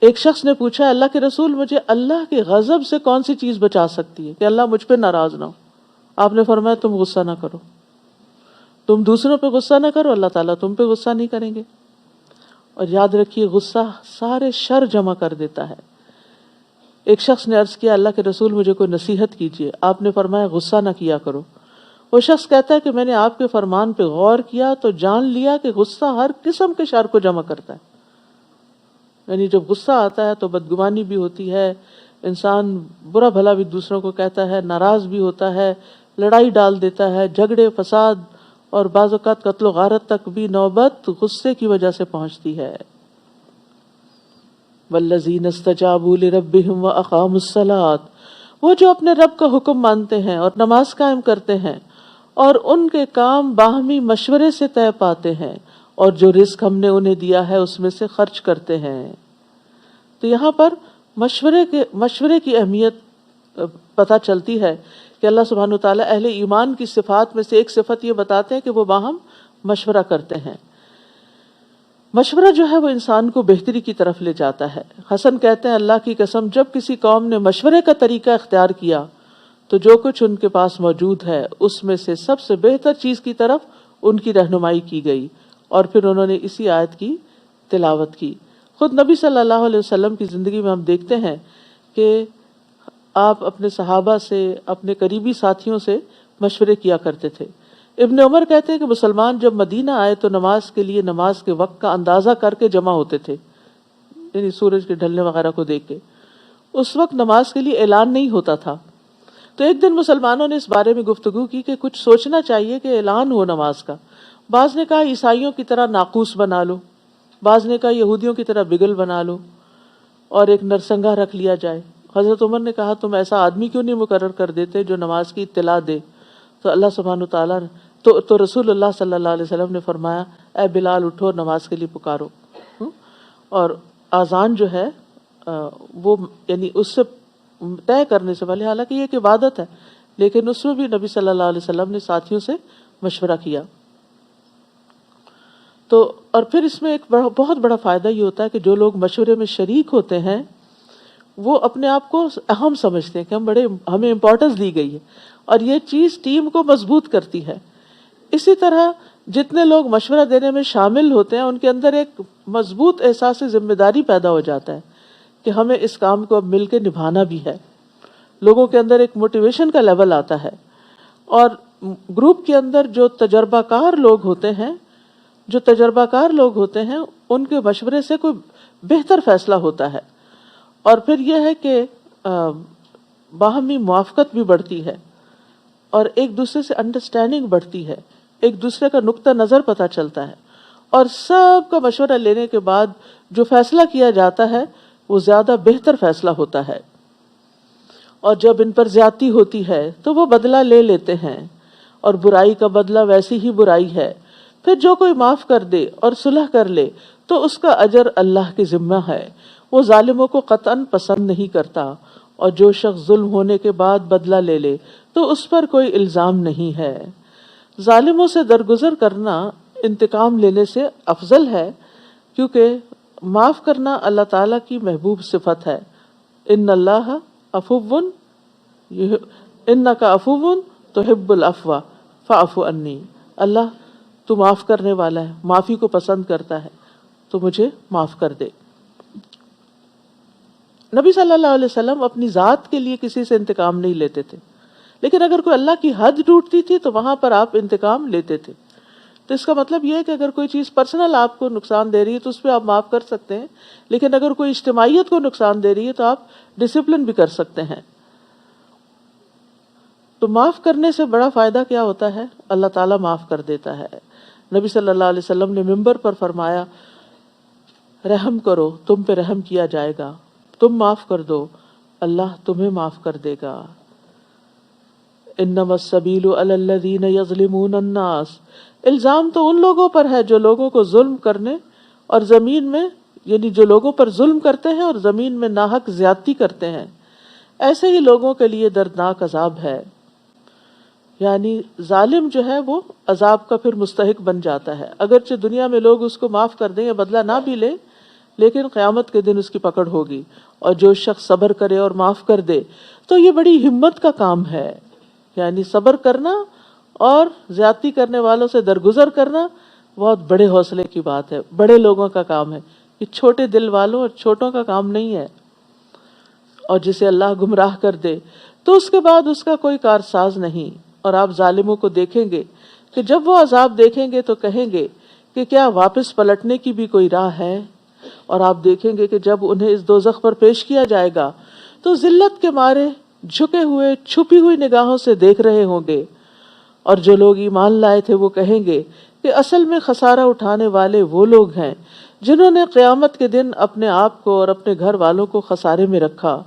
ایک شخص نے پوچھا اللہ کے رسول مجھے اللہ کے غضب سے کون سی چیز بچا سکتی ہے کہ اللہ مجھ پہ ناراض نہ ہو؟ آپ نے فرمایا تم غصہ نہ کرو، تم دوسروں پہ غصہ نہ کرو، اللہ تعالیٰ تم پہ غصہ نہیں کریں گے. اور یاد رکھیے غصہ سارے شر جمع کر دیتا ہے. ایک شخص نے عرض کیا اللہ کے رسول مجھے کوئی نصیحت کیجیے. آپ نے فرمایا غصہ نہ کیا کرو. وہ شخص کہتا ہے کہ میں نے آپ کے فرمان پہ غور کیا تو جان لیا کہ غصہ ہر قسم کے شر کو جمع کرتا ہے. یعنی جب غصہ آتا ہے تو بدگمانی بھی ہوتی ہے، انسان برا بھلا بھی دوسروں کو کہتا ہے، ناراض بھی ہوتا ہے، لڑائی ڈال دیتا ہے، جھگڑے فساد اور بعض اوقات قتل و غارت تک بھی نوبت غصے کی وجہ سے پہنچتی ہے. والذین استجابوا لربہم واقاموا الصلاۃ، وہ جو اپنے رب کا حکم مانتے ہیں اور نماز قائم کرتے ہیں اور ان کے کام باہمی مشورے سے طے پاتے ہیں اور جو رزق ہم نے انہیں دیا ہے اس میں سے خرچ کرتے ہیں. تو یہاں پر مشورے کی اہمیت پتہ چلتی ہے کہ اللہ سبحانہ وتعالیٰ اہل ایمان کی صفات میں سے ایک صفت یہ بتاتے ہیں کہ وہ باہم مشورہ کرتے ہیں. مشورہ جو ہے وہ انسان کو بہتری کی طرف لے جاتا ہے. حسن کہتے ہیں اللہ کی قسم جب کسی قوم نے مشورے کا طریقہ اختیار کیا تو جو کچھ ان کے پاس موجود ہے اس میں سے سب سے بہتر چیز کی طرف ان کی رہنمائی کی گئی، اور پھر انہوں نے اسی آیت کی تلاوت کی. خود نبی صلی اللہ علیہ وسلم کی زندگی میں ہم دیکھتے ہیں کہ آپ اپنے صحابہ سے، اپنے قریبی ساتھیوں سے مشورے کیا کرتے تھے. ابن عمر کہتے ہیں کہ مسلمان جب مدینہ آئے تو نماز کے لیے نماز کے وقت کا اندازہ کر کے جمع ہوتے تھے، یعنی سورج کے ڈھلنے وغیرہ کو دیکھ کے. اس وقت نماز کے لیے اعلان نہیں ہوتا تھا. تو ایک دن مسلمانوں نے اس بارے میں گفتگو کی کہ کچھ سوچنا چاہیے کہ اعلان ہو نماز کا. بعض نے کہا عیسائیوں کی طرح ناقوس بنا لو، بعض نے کہا یہودیوں کی طرح بگل بنا لو اور ایک نرسنگا رکھ لیا جائے. حضرت عمر نے کہا تم ایسا آدمی کیوں نہیں مقرر کر دیتے جو نماز کی اطلاع دے؟ تو اللہ سبحانہ تعالیٰ تو رسول اللہ صلی اللہ علیہ وسلم نے فرمایا اے بلال اٹھو نماز کے لیے پکارو. اور آذان جو ہے وہ یعنی اس سے طے کرنے سے پہلے، حالانکہ یہ ایک عبادت ہے لیکن اس میں بھی نبی صلی اللہ علیہ وسلم نے ساتھیوں سے مشورہ کیا. تو اور پھر اس میں ایک بہت بڑا فائدہ یہ ہوتا ہے کہ جو لوگ مشورے میں شریک ہوتے ہیں وہ اپنے آپ کو اہم سمجھتے ہیں کہ ہمیں امپورٹنس دی گئی ہے، اور یہ چیز ٹیم کو مضبوط کرتی ہے. اسی طرح جتنے لوگ مشورہ دینے میں شامل ہوتے ہیں ان کے اندر ایک مضبوط احساس ذمہ داری پیدا ہو جاتا ہے کہ ہمیں اس کام کو اب مل کے نبھانا بھی ہے. لوگوں کے اندر ایک موٹیویشن کا لیول آتا ہے. اور گروپ کے اندر جو تجربہ کار لوگ ہوتے ہیں ان کے مشورے سے کوئی بہتر فیصلہ ہوتا ہے. اور پھر یہ ہے کہ باہمی موافقت بھی بڑھتی ہے اور ایک دوسرے سے انڈرسٹینڈنگ بڑھتی ہے، ایک دوسرے کا نقطہ نظر پتہ چلتا ہے، اور سب کا مشورہ لینے کے بعد جو فیصلہ کیا جاتا ہے وہ زیادہ بہتر فیصلہ ہوتا ہے. اور جب ان پر زیادتی ہوتی ہے تو وہ بدلہ لے لیتے ہیں، اور برائی کا بدلہ ویسی ہی برائی ہے. پھر جو کوئی معاف کر دے اور صلح کر لے تو اس کا اجر اللہ کے ذمہ ہے، وہ ظالموں کو قطعاً پسند نہیں کرتا. اور جو شخص ظلم ہونے کے بعد بدلہ لے لے تو اس پر کوئی الزام نہیں ہے. ظالموں سے درگزر کرنا انتقام لینے سے افضل ہے، کیونکہ معاف کرنا اللہ تعالیٰ کی محبوب صفت ہے. ان اللہ عفو انک عفو تحب العفو فاعف عنی. اللہ تو معاف کرنے والا ہے، معافی کو پسند کرتا ہے، تو مجھے معاف کر دے. نبی صلی اللہ علیہ وسلم اپنی ذات کے لیے کسی سے انتقام نہیں لیتے تھے، لیکن اگر کوئی اللہ کی حد ٹوٹتی تھی تو وہاں پر آپ انتقام لیتے تھے. تو اس کا مطلب یہ ہے کہ اگر کوئی چیز پرسنل آپ کو نقصان دے رہی ہے تو اس پہ آپ معاف کر سکتے ہیں، لیکن اگر کوئی اجتماعیت کو نقصان دے رہی ہے تو آپ ڈسپلن بھی کر سکتے ہیں. تو معاف کرنے سے بڑا فائدہ کیا ہوتا ہے؟ اللہ تعالیٰ معاف کر دیتا ہے۔ نبی صلی اللہ علیہ وسلم نے منبر پر فرمایا، رحم کرو تم پہ رحم کیا جائے گا، تم معاف کر دو اللہ تمہیں معاف کر دے گا۔ انما السبیل علی الذین یظلمون الناس، الزام تو ان لوگوں پر ہے جو لوگوں کو ظلم کرنے اور زمین میں، یعنی جو لوگوں پر ظلم کرتے ہیں اور زمین میں ناحق زیادتی کرتے ہیں، ایسے ہی لوگوں کے لیے دردناک عذاب ہے۔ یعنی ظالم جو ہے وہ عذاب کا پھر مستحق بن جاتا ہے، اگرچہ دنیا میں لوگ اس کو معاف کر دیں یا بدلہ نہ بھی لیں، لیکن قیامت کے دن اس کی پکڑ ہوگی۔ اور جو شخص صبر کرے اور معاف کر دے تو یہ بڑی ہمت کا کام ہے، یعنی صبر کرنا اور زیادتی کرنے والوں سے درگزر کرنا بہت بڑے حوصلے کی بات ہے، بڑے لوگوں کا کام ہے، یہ چھوٹے دل والوں اور چھوٹوں کا کام نہیں ہے۔ اور جسے اللہ گمراہ کر دے تو اس کے بعد اس کا کوئی کارساز نہیں۔ اور آپ ظالموں کو دیکھیں گے کہ جب وہ عذاب دیکھیں گے تو کہیں گے کہ کیا واپس پلٹنے کی بھی کوئی راہ ہے؟ اور آپ دیکھیں گے کہ جب انہیں اس دوزخ پر پیش کیا جائے گا تو ذلت کے مارے جھکے ہوئے چھپی ہوئی نگاہوں سے دیکھ رہے ہوں گے، اور جو لوگ ایمان لائے تھے وہ کہیں گے کہ اصل میں خسارہ اٹھانے والے وہ لوگ ہیں جنہوں نے قیامت کے دن اپنے آپ کو اور اپنے گھر والوں کو خسارے میں رکھا۔